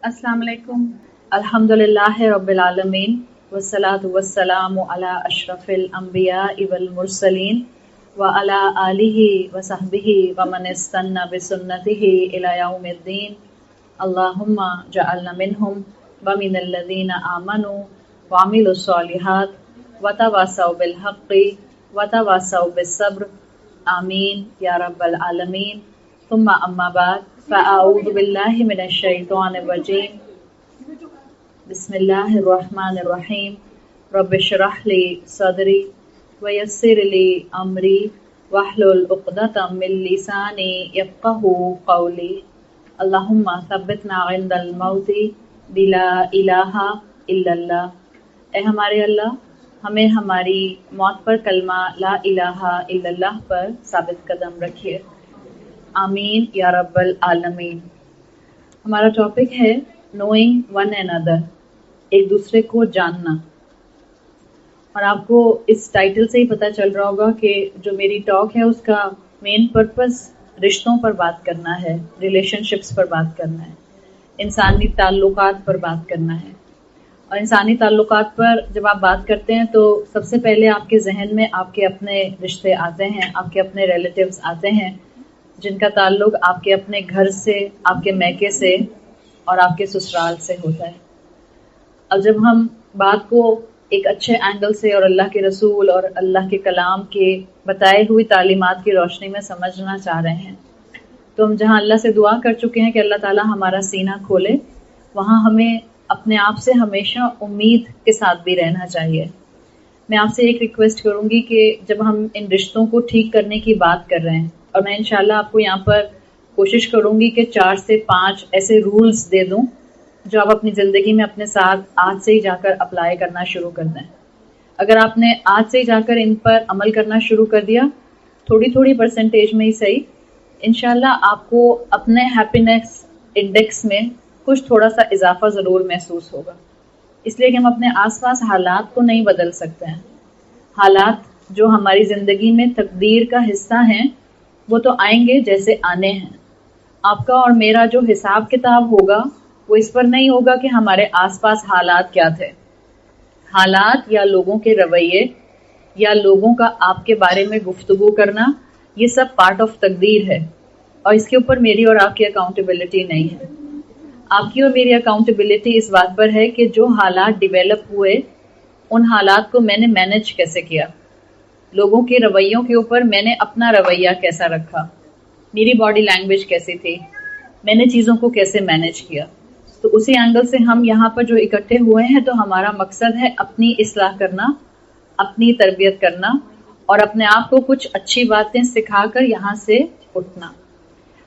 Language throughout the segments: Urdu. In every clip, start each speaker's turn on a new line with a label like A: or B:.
A: السلام علیکم. الحمدللہ رب العالمین والصلاة والسلام علی اشرف الانبیاء والمرسلین وعلی آلہ وصحبہ ومن استنى بسنتہ الی یوم الدین. اللہم جعلنا منہم ومن الذین آمنوا وعملوا الصالحات وتواصوا بالحق وتواصوا بالصبر. آمین یا رب العالمین. ثم اما بعد فاعوذ باللہ من الشیطان الرجیم. بسم اللہ الرحمن الرحیم. رب اشرح لی صدری ویسر لی امری واحلل عقدۃ من لسانی یفقہوا قولی. اللہم ثبتنا عند الموت بلا الہ الا اللہ. اے ہمارے اللہ، ہمیں ہماری موت پر کلمہ لا الہ الا اللہ پر ثابت قدم رکھیے. آمین یا رب العالمین. ہمارا ٹاپک ہے نوئنگ ون another، ایک دوسرے کو جاننا. اور آپ کو اس ٹائٹل سے ہی پتہ چل رہا ہوگا کہ جو میری ٹاک ہے اس کا مین پرپس رشتوں پر بات کرنا ہے، ریلیشن شپس پر بات کرنا ہے، انسانی تعلقات پر بات کرنا ہے. اور انسانی تعلقات پر جب آپ بات کرتے ہیں تو سب سے پہلے آپ کے ذہن میں آپ کے اپنے رشتے آتے ہیں، آپ کے اپنے ریلیٹیوز آتے ہیں جن کا تعلق آپ کے اپنے گھر سے، آپ کے میکے سے اور آپ کے سسرال سے ہوتا ہے. اب جب ہم بات کو ایک اچھے اینگل سے اور اللہ کے رسول اور اللہ کے کلام کے بتائے ہوئی تعلیمات کی روشنی میں سمجھنا چاہ رہے ہیں تو ہم جہاں اللہ سے دعا کر چکے ہیں کہ اللہ تعالیٰ ہمارا سینہ کھولے، وہاں ہمیں اپنے آپ سے ہمیشہ امید کے ساتھ بھی رہنا چاہیے. میں آپ سے ایک ریکویسٹ کروں گی کہ جب ہم ان رشتوں کو ٹھیک کرنے کی بات کر رہے ہیں، اور میں انشاءاللہ آپ کو یہاں پر کوشش کروں گی کہ 4 سے 5 ایسے رولز دے دوں جو آپ اپنی زندگی میں اپنے ساتھ آج سے ہی جا کر اپلائی کرنا شروع کر دیں. اگر آپ نے آج سے ہی جا کر ان پر عمل کرنا شروع کر دیا، تھوڑی تھوڑی پرسنٹیج میں ہی صحیح، انشاءاللہ آپ کو اپنے ہیپینس انڈیکس میں کچھ تھوڑا سا اضافہ ضرور محسوس ہوگا. اس لیے کہ ہم اپنے آس پاس حالات کو نہیں بدل سکتے ہیں. حالات جو ہماری زندگی میں تقدیر کا حصہ ہیں وہ تو آئیں گے جیسے آنے ہیں. آپ کا اور میرا جو حساب کتاب ہوگا وہ اس پر نہیں ہوگا کہ ہمارے آس پاس حالات کیا تھے. حالات یا لوگوں کے رویے یا لوگوں کا آپ کے بارے میں گفتگو کرنا، یہ سب پارٹ آف تقدیر ہے، اور اس کے اوپر میری اور آپ کی اکاؤنٹیبلٹی نہیں ہے. آپ کی اور میری اکاؤنٹیبلٹی اس بات پر ہے کہ جو حالات ڈیولپ ہوئے ان حالات کو میں نے مینج کیسے کیا، لوگوں کے رویوں کے اوپر میں نے اپنا رویہ کیسا رکھا، میری باڈی لینگویج کیسی تھی، میں نے چیزوں کو کیسے مینج کیا. تو اسی اینگل سے ہم یہاں پر جو اکٹھے ہوئے ہیں تو ہمارا مقصد ہے اپنی اصلاح کرنا، اپنی تربیت کرنا اور اپنے آپ کو کچھ اچھی باتیں سکھا کر یہاں سے اٹھنا.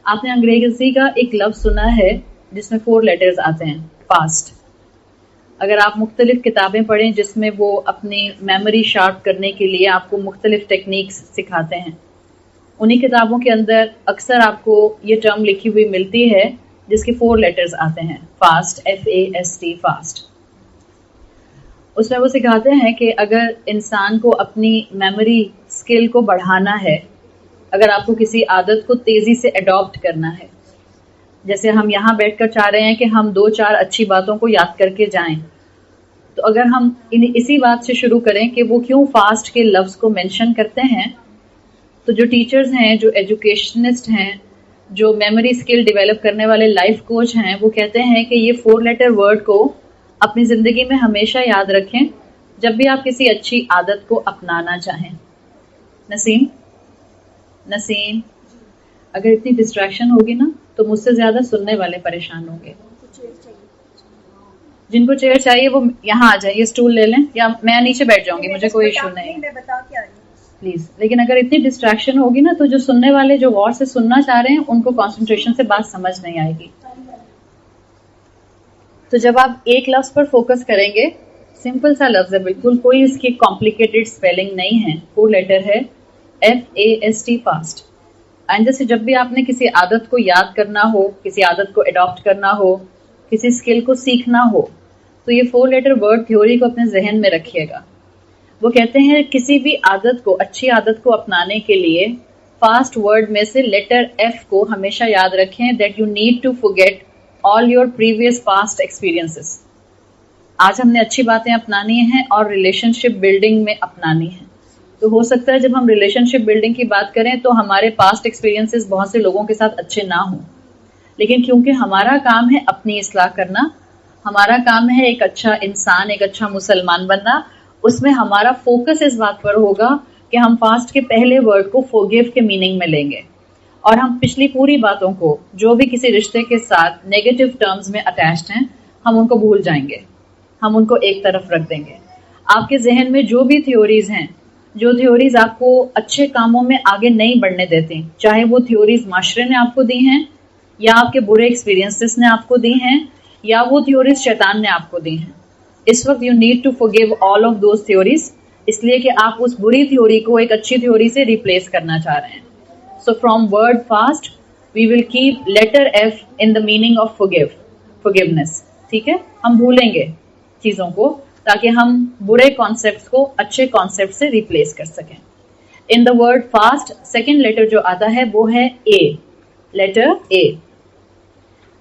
A: آپ نے انگریزی کا ایک لفظ سنا ہے جس میں 4 لیٹرز آتے ہیں، فاسٹ. اگر آپ مختلف کتابیں پڑھیں جس میں وہ اپنی میموری شارپ کرنے کے لیے آپ کو مختلف ٹیکنیکس سکھاتے ہیں، انہی کتابوں کے اندر اکثر آپ کو یہ ٹرم لکھی ہوئی ملتی ہے جس کے 4 لیٹرز آتے ہیں، فاسٹ، FAST، فاسٹ. اس میں وہ سکھاتے ہیں کہ اگر انسان کو اپنی میموری سکل کو بڑھانا ہے، اگر آپ کو کسی عادت کو تیزی سے اڈاپٹ کرنا ہے، جیسے ہم یہاں بیٹھ کر چاہ رہے ہیں کہ ہم 2-4 اچھی باتوں کو یاد کر کے جائیں، تو اگر ہم اسی بات سے شروع کریں کہ وہ کیوں فاسٹ کے لفظ کو مینشن کرتے ہیں، تو جو ٹیچرز ہیں، جو ایجوکیشنسٹ ہیں، جو میموری سکل ڈیولپ کرنے والے لائف کوچ ہیں، وہ کہتے ہیں کہ یہ 4 لیٹر ورڈ کو اپنی زندگی میں ہمیشہ یاد رکھیں جب بھی آپ کسی اچھی عادت کو اپنانا چاہیں. نسیم، اگر اتنی ڈسٹریکشن ہوگی نا تو مجھ سے زیادہ سننے والے پریشان ہوں گے. جن کو چیئر چاہیے وہ یہاں آ جائیں، یہ اسٹول لے لیں، یا میں نیچے بیٹھ جاؤں گی، مجھے کوئی ایشو نہیں پلیز. لیکن اگر اتنی ڈسٹریکشن ہوگی نا تو جو سننے والے جو غور سے سننا چاہ رہے ہیں ان کو کانسنٹریشن سے بات سمجھ نہیں آئے گی. تو جب آپ ایک لفظ پر فوکس کریں گے، سمپل سا لفظ ہے بالکل، کوئی اس کی کمپلیکیٹڈ سپیلنگ نہیں ہے، 4 لیٹر ہے، FAST، فاسٹ. آئندہ سے جب بھی آپ نے کسی عادت کو یاد کرنا ہو، کسی عادت کو اڈاپٹ کرنا ہو، کسی اسکل کو سیکھنا ہو، تو یہ 4 لیٹر ورڈ تھیوری کو اپنے ذہن میں رکھیے گا. وہ کہتے ہیں کسی بھی عادت کو، اچھی عادت کو اپنانے کے لیے فاسٹ ورڈ میں سے لیٹر F کو ہمیشہ یاد رکھیں، that you need to forget all your previous past experiences. آج ہم نے اچھی باتیں اپنانی ہیں اور ریلیشن شپ بلڈنگ میں اپنانی ہیں. تو ہو سکتا ہے جب ہم ریلیشن شپ بلڈنگ کی بات کریں تو ہمارے پاسٹ ایکسپیرینسز بہت سے لوگوں کے ساتھ اچھے نہ ہوں، لیکن کیونکہ ہمارا کام ہے اپنی اصلاح کرنا، ہمارا کام ہے ایک اچھا انسان، ایک اچھا مسلمان بننا، اس میں ہمارا فوکس اس بات پر ہوگا کہ ہم پاسٹ کے پہلے ورڈ کو forgive کے میننگ میں لیں گے، اور ہم پچھلی پوری باتوں کو جو بھی کسی رشتے کے ساتھ نیگیٹو ٹرمز میں اٹیچڈ ہیں ہم ان کو بھول جائیں گے، ہم ان کو ایک طرف رکھ دیں گے. آپ کے ذہن میں جو بھی تھیوریز ہیں، جو تھیوریز آپ کو اچھے کاموں میں آگے نہیں بڑھنے دیتی، چاہے وہ تھیوریز معاشرے نے آپ کو دی ہیں یا آپ کے برے ایکسپیرینسز نے آپ کو دی ہیں یا وہ تھیوریز شیطان نے آپ کو دی ہیں، اس وقت you need to forgive all of those theories، اس لیے کہ آپ اس بری تھیوری کو ایک اچھی تھیوری سے ریپلیس کرنا چاہ رہے ہیں. So from word fast we will keep letter F in the meaning of forgiveness. ٹھیک ہے، ہم بھولیں گے چیزوں کو تاکہ ہم برے کانسیپٹس کو اچھے کانسیپٹ سے ریپلیس کر سکیں. In the word first second letter جو آتا ہے وہ ہے اے، لیٹر اے.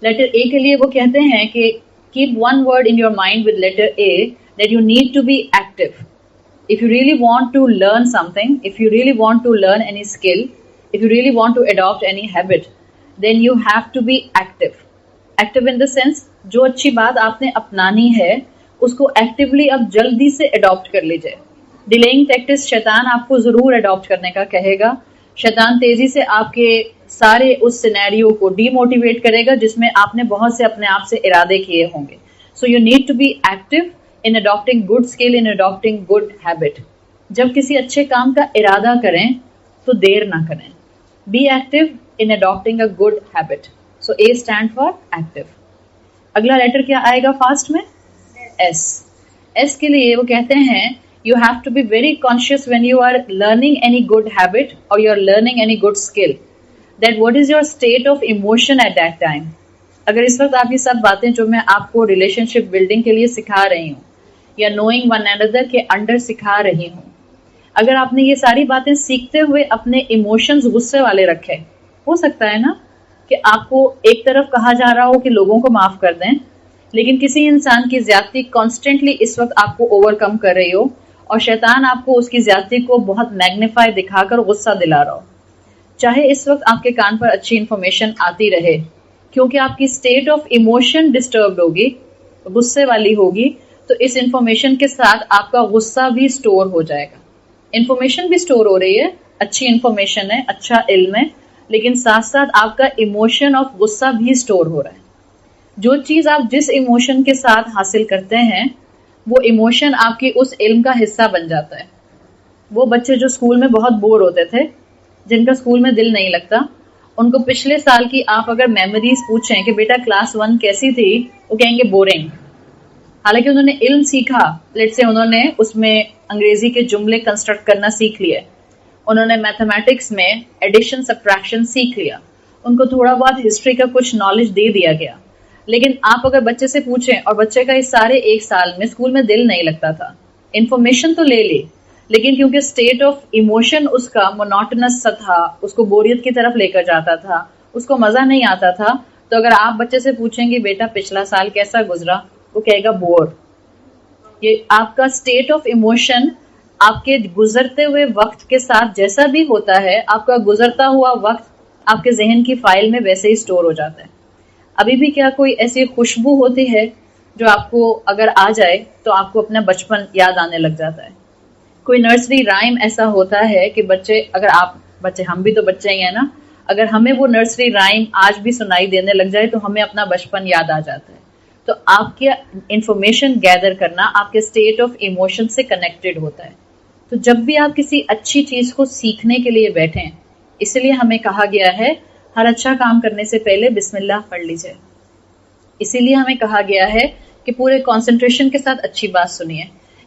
A: لیٹر اے کے لیے وہ کہتے ہیں کہ keep one word in your mind with letter A, that you need to be active. If you really want to learn something, if you really want to learn any skill, if you really want to adopt any habit, then you have to be active. Active in the sense, جو اچھی بات آپ نے اپنانی ہے اس کو ایکٹیولی اب جلدی سے اڈاپٹ کر لیجئے. ڈیلیئنگ ٹیکٹس شیطان آپ کو ضرور اڈاپٹ کرنے کا کہے گا. شیطان تیزی سے آپ کے سارے اس سینیریو کو ڈی موٹیویٹ کرے گا جس میں آپ نے بہت سے اپنے آپ سے ارادے کیے ہوں گے. So you need to be active in adapting good skill, in adapting good habit. جب کسی اچھے کام کا ارادہ کریں تو دیر نہ کریں. Be active in adapting a good habit. So A stand for active. اگلا لیٹر کیا آئے گا فاسٹ میں؟ ایس. ایس کے لیے وہ کہتے ہیں you have to be very conscious when you are learning any good habit or you are learning any good skill, that what is your state of emotion at that time. اگر اس وقت آپ یہ سب باتیں جو میں آپ کو ریلیشن شپ بلڈنگ کے لیے سکھا رہی ہوں یا knowing one another کے انڈر سکھا رہی ہوں، اگر آپ نے یہ ساری باتیں سیکھتے ہوئے اپنے ایموشنز غصے والے رکھے، ہو سکتا ہے نا کہ آپ کو ایک طرف کہا جا رہا ہو کہ لوگوں کو معاف کر دیں، لیکن کسی انسان کی زیادتی کانسٹنٹلی اس وقت آپ کو اوور کم کر رہی ہو اور شیطان آپ کو اس کی زیادتی کو بہت میگنیفائی دکھا کر غصہ دلا رہا ہو. چاہے اس وقت آپ کے کان پر اچھی انفارمیشن آتی رہے، کیونکہ آپ کی اسٹیٹ آف ایموشن ڈسٹربڈ ہوگی، غصے والی ہوگی، تو اس انفارمیشن کے ساتھ آپ کا غصہ بھی سٹور ہو جائے گا. انفارمیشن بھی سٹور ہو رہی ہے، اچھی انفارمیشن ہے، اچھا علم ہے، لیکن ساتھ ساتھ آپ کا ایموشن آف غصہ بھی سٹور ہو رہا ہے. جو چیز آپ جس ایموشن کے ساتھ حاصل کرتے ہیں وہ ایموشن آپ کی اس علم کا حصہ بن جاتا ہے. وہ بچے جو اسکول میں بہت بور ہوتے تھے، جن کا اسکول میں دل نہیں لگتا، ان کو پچھلے سال کی آپ اگر میموریز پوچھیں کہ بیٹا کلاس 1 کیسی تھی، وہ کہیں گے بورنگ. حالانکہ انہوں نے علم سیکھا، لیٹ سے انہوں نے اس میں انگریزی کے جملے کنسٹرکٹ کرنا سیکھ لیے، انہوں نے میتھمیٹکس میں ایڈیشن سبٹریکشن سیکھ لیا، ان کو تھوڑا بہت ہسٹری کا کچھ نالج دے دیا گیا. لیکن آپ اگر بچے سے پوچھیں اور بچے کا اس سارے ایک سال میں اسکول میں دل نہیں لگتا تھا، انفارمیشن تو لے لی لیکن کیونکہ اسٹیٹ آف ایموشن اس کا مونوٹنس سا تھا، اس کو بوریت کی طرف لے کر جاتا تھا، اس کو مزہ نہیں آتا تھا، تو اگر آپ بچے سے پوچھیں گے بیٹا پچھلا سال کیسا گزرا، وہ کہے گا بور. یہ آپ کا اسٹیٹ آف ایموشن آپ کے گزرتے ہوئے وقت کے ساتھ جیسا بھی ہوتا ہے، آپ کا گزرتا ہوا وقت آپ کے ذہن کی فائل میں ویسے ہی سٹور ہو جاتا ہے. ابھی بھی کیا کوئی ایسی خوشبو ہوتی ہے جو آپ کو اگر آ جائے تو آپ کو اپنا بچپن یاد آنے لگ جاتا ہے؟ کوئی نرسری رائم ایسا ہوتا ہے کہ بچے، اگر آپ بچے، ہم بھی تو بچے ہی ہیں نا، اگر ہمیں وہ نرسری رائم آج بھی سنائی دینے لگ جائے تو ہمیں اپنا بچپن یاد آ جاتا ہے. تو آپ کے انفارمیشن گیدر کرنا آپ کے اسٹیٹ آف ایموشن سے کنیکٹڈ ہوتا ہے. تو جب بھی آپ کسی اچھی چیز کو سیکھنے کے لیے بیٹھیں، اس لیے ہمیں کہا گیا ہے ہر اچھا کام کرنے سے پہلے بسم اللہ پڑھ لیجئے. اسی لیے ہمیں کہا گیا ہے کہ پورے کانسنٹریشن کے ساتھ اچھی بات سنیے.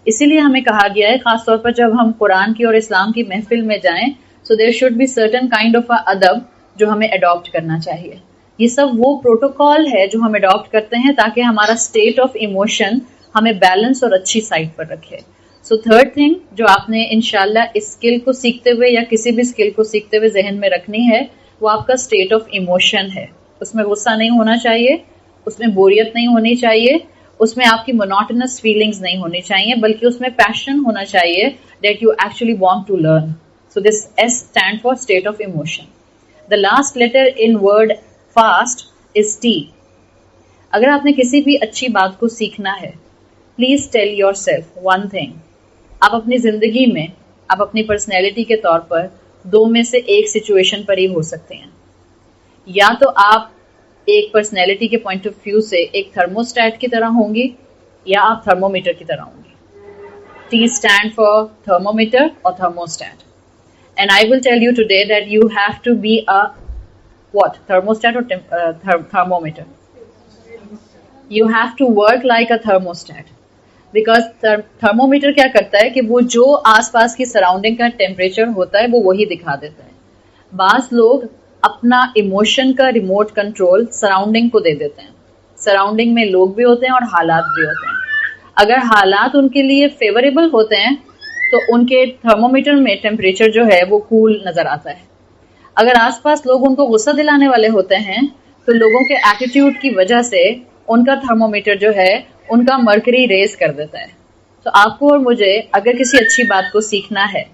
A: اسی لیے ہمیں کہا گیا ہے خاص طور پر جب ہم قرآن کی اور اسلام کی محفل میں جائیں، so there should be certain kind of ادب جو ہمیں اڈاپٹ کرنا چاہیے. یہ سب وہ پروٹوکال ہے جو ہم اڈاپٹ کرتے ہیں تاکہ ہمارا اسٹیٹ آف ایموشن ہمیں بیلنس اور اچھی سائڈ پر رکھے. سو تھرڈ تھنگ جو آپ نے انشاءاللہ اس اسکل کو سیکھتے ہوئے یا کسی بھی اسکل کو سیکھتے ہوئے ذہن میں رکھنی ہے، وہ آپ کا اسٹیٹ آف ایموشن ہے. اس میں غصہ نہیں ہونا چاہیے، اس میں بوریت نہیں ہونی چاہیے, اس میں آپ کی مونوٹنس فیلنگز نہیں ہونی چاہیے, بلکہ اس میں پیشن ہونا چاہیے that you actually want to learn. So this S stand for state of emotion. The last letter in word fast is T. اگر آپ نے کسی بھی اچھی بات کو سیکھنا ہے, please tell your self one thing. آپ اپنی زندگی میں, آپ اپنی پرسنالٹی کے طور پر 2 میں سے ایک سچویشن پر ہی ہو سکتے ہیں. یا تو آپ ایک پرسنالٹی کے پوائنٹ آف ویو سے ایک تھرموسٹیٹ کی طرح ہوں گی, یا آپ تھرمومیٹر کی طرح ہوں گی. ٹی اسٹینڈ فار تھرمومیٹر اور thermostat. And I will tell you today that you have to be a what, thermostat اور thermometer. You have to work like a thermostat, because thermometer کیا کرتا ہے کہ وہ جو آس پاس کی سراؤنڈنگ کا ٹیمپریچر ہوتا ہے وہ وہی دکھا دیتا ہے. بعض لوگ اپنا ایموشن کا ریموٹ کنٹرول سراؤنڈنگ کو دے دیتے ہیں. سراؤنڈنگ میں لوگ بھی ہوتے ہیں اور حالات بھی ہوتے ہیں. اگر حالات ان کے لیے فیوریبل ہوتے ہیں تو ان کے تھرمومیٹر میں ٹیمپریچر جو ہے وہ کول نظر آتا ہے. اگر آس پاس لوگ ان کو غصہ دلانے والے ہوتے ہیں تو لوگوں کے ایٹیٹیوڈ کی وجہ سے ان کا تھرمومیٹر جو ہے ان کا مرکری ریز کر دیتا ہے. تو آپ کو اور مجھے اگر کسی اچھی بات کو سیکھنا ہے,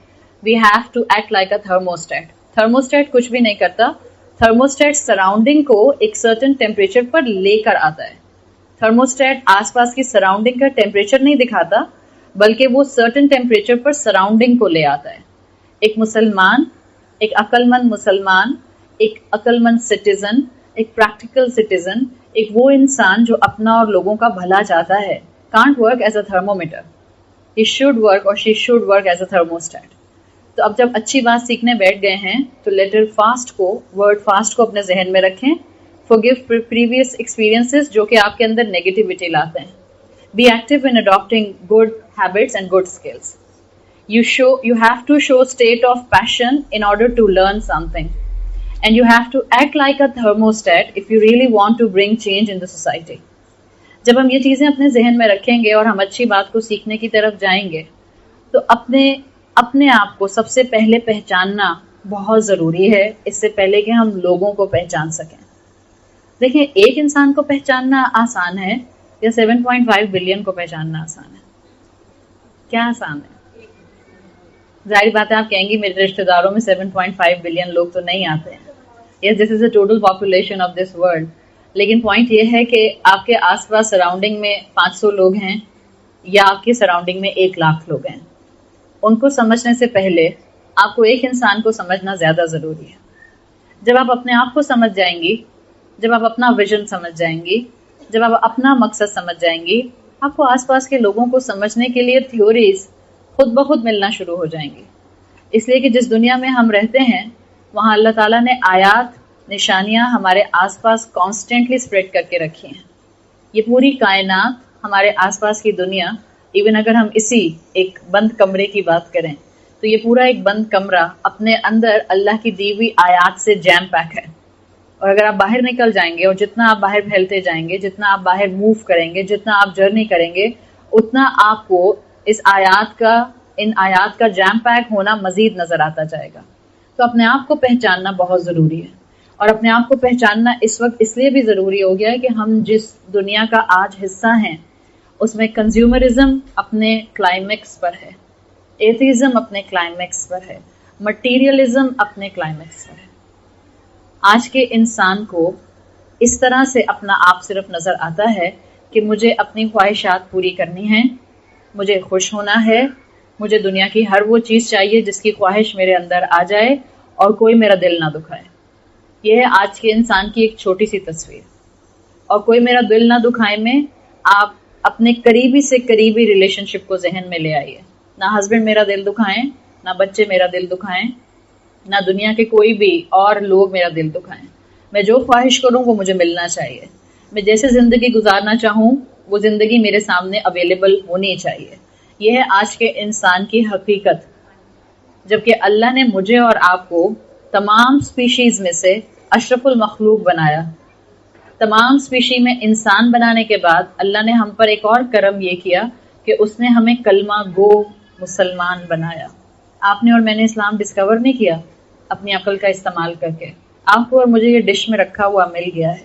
A: we have to act like a thermostat. Thermostat کچھ بھی نہیں کرتا. تھرموسٹیٹ سراؤنڈنگ کو ایک سرٹن ٹیمپریچر پر لے کر آتا ہے. تھرموسٹیٹ آس پاس کی سراؤنڈنگ کا ٹیمپریچر نہیں دکھاتا, بلکہ وہ سرٹن ٹیمپریچر پر سراؤنڈنگ کو لے آتا ہے. ایک مسلمان, ایک عقل مند مسلمان, ایک عقل مند سٹیزن, ایک پریکٹیکل سٹیزن, ایک وہ انسان جو اپنا اور لوگوں کا بھلا چاہتا ہے, can't work as a thermometer. He should work or she should work as a thermostat. تو اب جب اچھی بات سیکھنے بیٹھ گئے ہیں تو لیٹر فاسٹ کو, ورڈ فاسٹ کو اپنے ذہن میں رکھیں. forgive previous experiences جو کہ آپ کے اندر نیگیٹیوٹی لاتے ہیں. be active in adopting good habits and good skills. You have to show state of passion in order to learn something. And you have to act like a thermostat if you really want to bring change in the society. جب ہم یہ چیزیں اپنے ذہن میں رکھیں گے اور ہم اچھی بات کو سیکھنے کی طرف جائیں گے تو اپنے آپ کو سب سے پہلے پہچاننا بہت ضروری ہے, اس سے پہلے کہ ہم لوگوں کو پہچان سکیں. دیکھیں, ایک انسان کو پہچاننا آسان ہے یا 7.5 بلین کو پہچاننا آسان ہے؟ کیا آسان ہے؟ ظاہر بات ہے آپ کہیں گی میرے رشتہ داروں میں 7.5 بلین لوگ تو نہیں آتے ہیں. Yes, this is the total population of this world. لیکن پوائنٹ یہ ہے کہ آپ کے آس پاس سراؤنڈنگ میں 500 لوگ ہیں یا آپ کی سراؤنڈنگ میں 1 لاکھ لوگ ہیں. ان کو سمجھنے سے پہلے آپ کو ایک انسان کو سمجھنا زیادہ ضروری ہے. جب آپ اپنے آپ کو سمجھ جائیں گی, جب آپ اپنا ویژن سمجھ جائیں گی, جب آپ اپنا مقصد سمجھ جائیں گی, آپ کو آس پاس کے لوگوں کو سمجھنے کے لیے تھیوریز خود بخود ملنا شروع ہو جائیں گی. اس لیے کہ جس دنیا میں ہم رہتے ہیں وہاں اللہ تعالیٰ نے آیات, نشانیاں ہمارے آس پاس کانسٹنٹلی اسپریڈ کر کے رکھی ہیں. یہ پوری کائنات, ہمارے آس پاس کی دنیا, ایون اگر ہم اسی ایک بند کمرے کی بات کریں تو یہ پورا ایک بند کمرہ اپنے اندر اللہ کی دی ہوئی آیات سے جیم پیک ہے. اور اگر آپ باہر نکل جائیں گے اور جتنا آپ باہر پھیلتے جائیں گے, جتنا آپ باہر موو کریں گے, جتنا آپ جرنی کریں گے, اتنا آپ کو ان آیات کا جیم پیک ہونا مزید نظر آتا جائے گا. تو اپنے آپ کو پہچاننا بہت ضروری ہے. اور اپنے آپ کو پہچاننا اس وقت اس لیے بھی ضروری ہو گیا ہے کہ ہم جس دنیا کا آج حصہ ہیں اس میں کنزیومرزم اپنے کلائمیکس پر ہے, ایتھیزم اپنے کلائمیکس پر ہے, مٹیریلزم اپنے کلائمیکس پر ہے. آج کے انسان کو اس طرح سے اپنا آپ صرف نظر آتا ہے کہ مجھے اپنی خواہشات پوری کرنی ہیں, مجھے خوش ہونا ہے, مجھے دنیا کی ہر وہ چیز چاہیے جس کی خواہش میرے اندر آ جائے اور کوئی میرا دل نہ دکھائے. یہ ہے آج کے انسان کی ایک چھوٹی سی تصویر. اور کوئی میرا دل نہ دکھائے میں آپ اپنے قریبی سے قریبی ریلیشن شپ کو ذہن میں لے آئیے. نہ ہسبینڈ میرا دل دکھائیں, نہ بچے میرا دل دکھائیں, نہ دنیا کے کوئی بھی اور لوگ میرا دل دکھائیں. میں جو خواہش کروں وہ مجھے ملنا چاہیے. میں جیسے زندگی گزارنا چاہوں وہ زندگی میرے سامنے اویلیبل ہونی چاہیے. یہ ہے آج کے انسان کی حقیقت. جبکہ اللہ نے مجھے اور آپ کو تمام سپیشیز میں سے اشرف المخلوق بنایا. تمام سپیشی میں انسان بنانے کے بعد اللہ نے ہم پر ایک اور کرم یہ کیا کہ اس نے ہمیں کلمہ گو مسلمان بنایا. آپ نے اور میں نے اسلام ڈسکور نہیں کیا اپنی عقل کا استعمال کر کے. آپ کو اور مجھے یہ ڈش میں رکھا ہوا مل گیا ہے.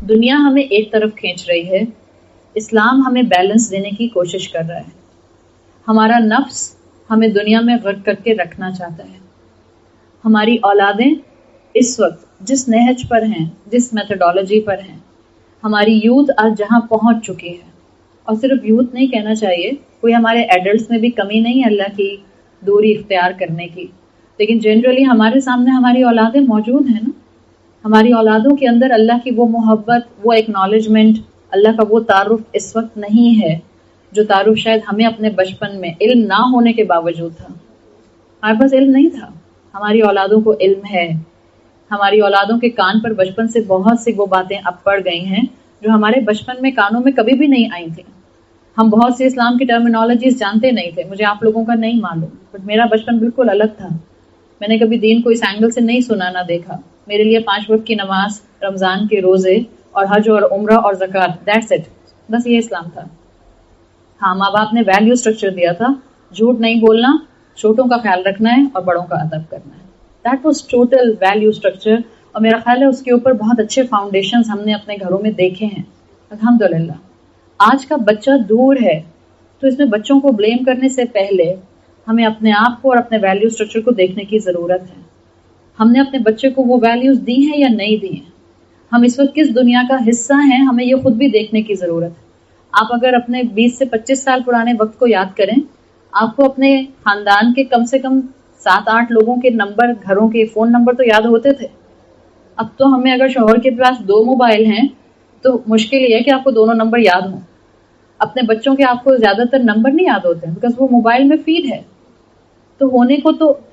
A: دنیا ہمیں ایک طرف کھینچ رہی ہے، اسلام ہمیں بیلنس دینے کی کوشش کر رہا ہے. ہمارا نفس ہمیں دنیا میں غرق کر کے رکھنا چاہتا ہے. ہماری اولادیں اس وقت جس نہج پر ہیں، جس میتھڈالوجی پر ہیں، ہماری یوتھ آج جہاں پہنچ چکی ہے، اور صرف یوتھ نہیں کہنا چاہیے، کوئی ہمارے ایڈلٹس میں بھی کمی نہیں ہے اللہ کی دوری اختیار کرنے کی، لیکن جنرلی ہمارے سامنے ہماری اولادیں موجود ہیں نا. ہماری اولادوں کے اندر اللہ کی وہ محبت، وہ ایکنالجمنٹ، اللہ کا وہ تعارف اس وقت نہیں ہے جو تعارف شاید ہمیں اپنے بچپن میں علم نہ ہونے کے باوجود تھا. ہمارے پاس علم نہیں تھا، ہماری اولادوں کو علم ہے. ہماری اولادوں کے کان پر بچپن سے بہت سی وہ باتیں اب پڑ گئی ہیں جو ہمارے بچپن میں کانوں میں کبھی بھی نہیں آئی تھیں. ہم بہت سی اسلام کی ٹرمینالوجیز جانتے نہیں تھے، مجھے آپ لوگوں کا نہیں معلوم، بٹ میرا بچپن بالکل الگ تھا. میں نے کبھی دین کو اس اینگل سے نہیں سنا نہ دیکھا. میرے لیے 5 وقت کی نماز، رمضان کے روزے اور حج اور عمرہ اور زکوٰۃ، دیٹس اٹ، بس یہ اسلام تھا. ہاں، ماں باپ نے ویلیو اسٹرکچر دیا تھا، جھوٹ نہیں بولنا، چھوٹوں کا خیال رکھنا ہے اور بڑوں کا ادب کرنا ہے. That was total value structure, اور میرا خیال ہے اس کے اوپر بہت اچھے فاؤنڈیشنز ہم نے اپنے گھروں میں دیکھے ہیں الحمدللہ. آج کا بچہ دور ہے، تو اس میں بچوں کو بلیم کرنے سے پہلے ہمیں اپنے آپ کو اور اپنے ویلیو اسٹرکچر کو دیکھنے کی ضرورت ہے. ہم نے اپنے بچے کو وہ ویلیوز دی ہیں یا نہیں دی ہیں؟ ہم اس وقت کس دنیا کا حصہ ہیں، ہمیں یہ خود بھی دیکھنے کی ضرورت ہے. آپ اگر اپنے 20 سے 25 سال پرانے وقت کو یاد کریں، آپ کو اپنے خاندان کے کم سے کم 7-8 لوگوں کے نمبر، گھروں کے فون نمبر تو یاد ہوتے تھے. اب تو ہمیں اگر شوہر کے پاس 2 موبائل ہیں تو مشکل یہ ہے کہ آپ کو دونوں نمبر یاد ہوں. اپنے بچوں کے آپ کو زیادہ تر نمبر نہیں یاد ہوتے بیکاز وہ موبائل میں فیڈ ہے. تو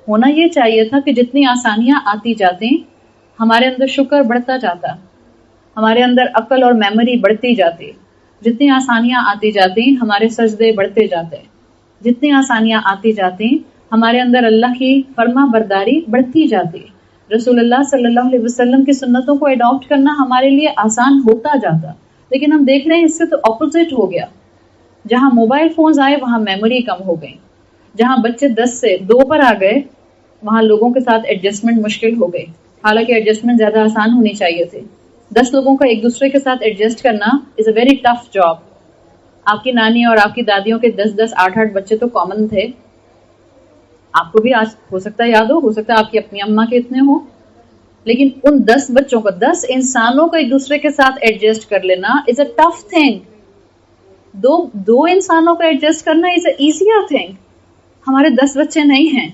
A: ہونا یہ چاہیے تھا کہ جتنی آسانیاں آتی جاتی ہمارے اندر شکر بڑھتا جاتا، ہمارے اندر عقل اور میموری بڑھتی جاتی. جتنی آسانیاں آتی جاتی ہمارے سجدے بڑھتے جاتے، جتنی آسانیاں آتی جاتی ہمارے اندر اللہ کی فرما برداری بڑھتی جاتی. رسول اللہ صلی اللہ علیہ وسلم کی سنتوں کو اڈاپٹ کرنا ہمارے لیے آسان ہوتا جاتا. لیکن ہم دیکھ رہے ہیں اس سے تو اپوزٹ ہو گیا. جہاں موبائل فونز آئے وہاں میموری کم ہو گئی. جہاں بچے 10 سے 2 پر آ گئے وہاں لوگوں کے ساتھ ایڈجسٹمنٹ مشکل ہو گئی. حالانکہ ایڈجسٹمنٹ زیادہ آسان ہونی چاہیے تھی. 10 لوگوں کا ایک دوسرے کے ساتھ ایڈجسٹ کرنا از اے ویری ٹف جاب. آپ کی نانی اور آپ کی دادیوں کے 10-10 8-8 بچے تو کامن تھے. آپ کو بھی آج ہو سکتا ہے یاد ہو سکتا ہے آپ کی اپنی اماں کے اتنے ہوں. لیکن ان 10 بچوں کو، 10 انسانوں کو ایک دوسرے کے ساتھ ایڈجسٹ کر لینا از اے ٹف تھنگ. دو انسانوں کو ایڈجسٹ کرنا از اے ایزیئر تھنگ. ہمارے 10 بچے نہیں ہیں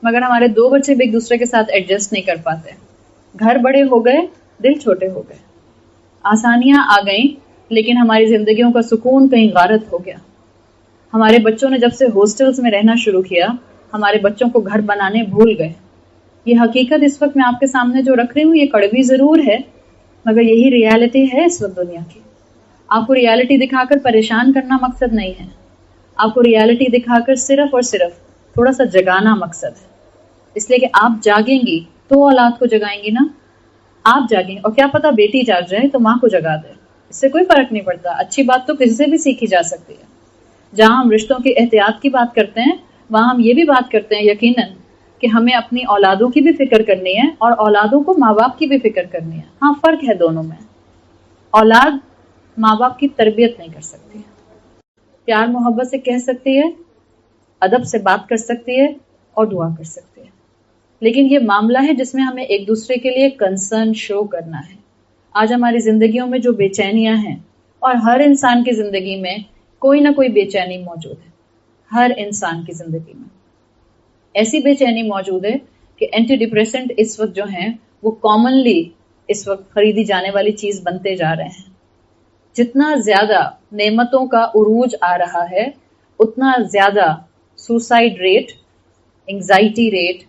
A: مگر ہمارے 2 بچے بھی ایک دوسرے کے ساتھ ایڈجسٹ نہیں کر پاتے. گھر بڑے ہو گئے، دل چھوٹے ہو گئے. آسانیاں آ گئیں لیکن ہماری زندگیوں کا سکون کہیں غارت ہو گیا. ہمارے بچوں نے جب سے ہاسٹلز میں رہنا شروع کیا ہمارے بچوں کو گھر بنانے بھول گئے. یہ حقیقت اس وقت میں آپ کے سامنے جو رکھ رہی ہوں یہ کڑوی ضرور ہے مگر یہی ریالٹی ہے اس وقت دنیا کی. آپ کو ریالٹی دکھا کر پریشان کرنا مقصد نہیں ہے. آپ کو ریالٹی دکھا کر صرف اور صرف تھوڑا سا جگانا مقصد ہے. اس لیے کہ آپ جاگیں گی تو اولاد کو جگائیں گی نا. آپ جاگیں اور کیا پتا بیٹی جاگ جائے تو ماں کو جگا دے، اس سے کوئی فرق نہیں پڑتا. اچھی بات تو کسی سے بھی سیکھی جا سکتی ہے. جہاں ہم رشتوں کی احتیاط کی بات کرتے ہیں وہاں ہم یہ بھی بات کرتے ہیں یقیناً کہ ہمیں اپنی اولادوں کی بھی فکر کرنی ہے اور اولادوں کو ماں باپ کی بھی فکر کرنی ہے. ہاں فرق ہے دونوں میں. اولاد ماں باپ کی تربیت نہیں کر سکتی، پیار محبت سے کہہ سکتی ہے، ادب سے بات کر سکتی ہے اور دعا کر سکتی ہے، لیکن یہ معاملہ ہے جس میں ہمیں ایک دوسرے کے لیے کنسرن شو کرنا ہے. آج ہماری زندگیوں میں جو بے چینیاں ہیں، اور ہر انسان کی زندگی میں کوئی نہ کوئی بے چینی موجود ہے. ہر انسان کی زندگی میں ایسی بے چینی موجود ہے کہ اینٹی ڈپریسنٹ اس وقت جو ہیں وہ کامنلی اس وقت خریدی جانے والی چیز بنتے جا رہے ہیں. جتنا زیادہ نعمتوں کا عروج آ رہا ہے اتنا زیادہ suicide rate, anxiety rate,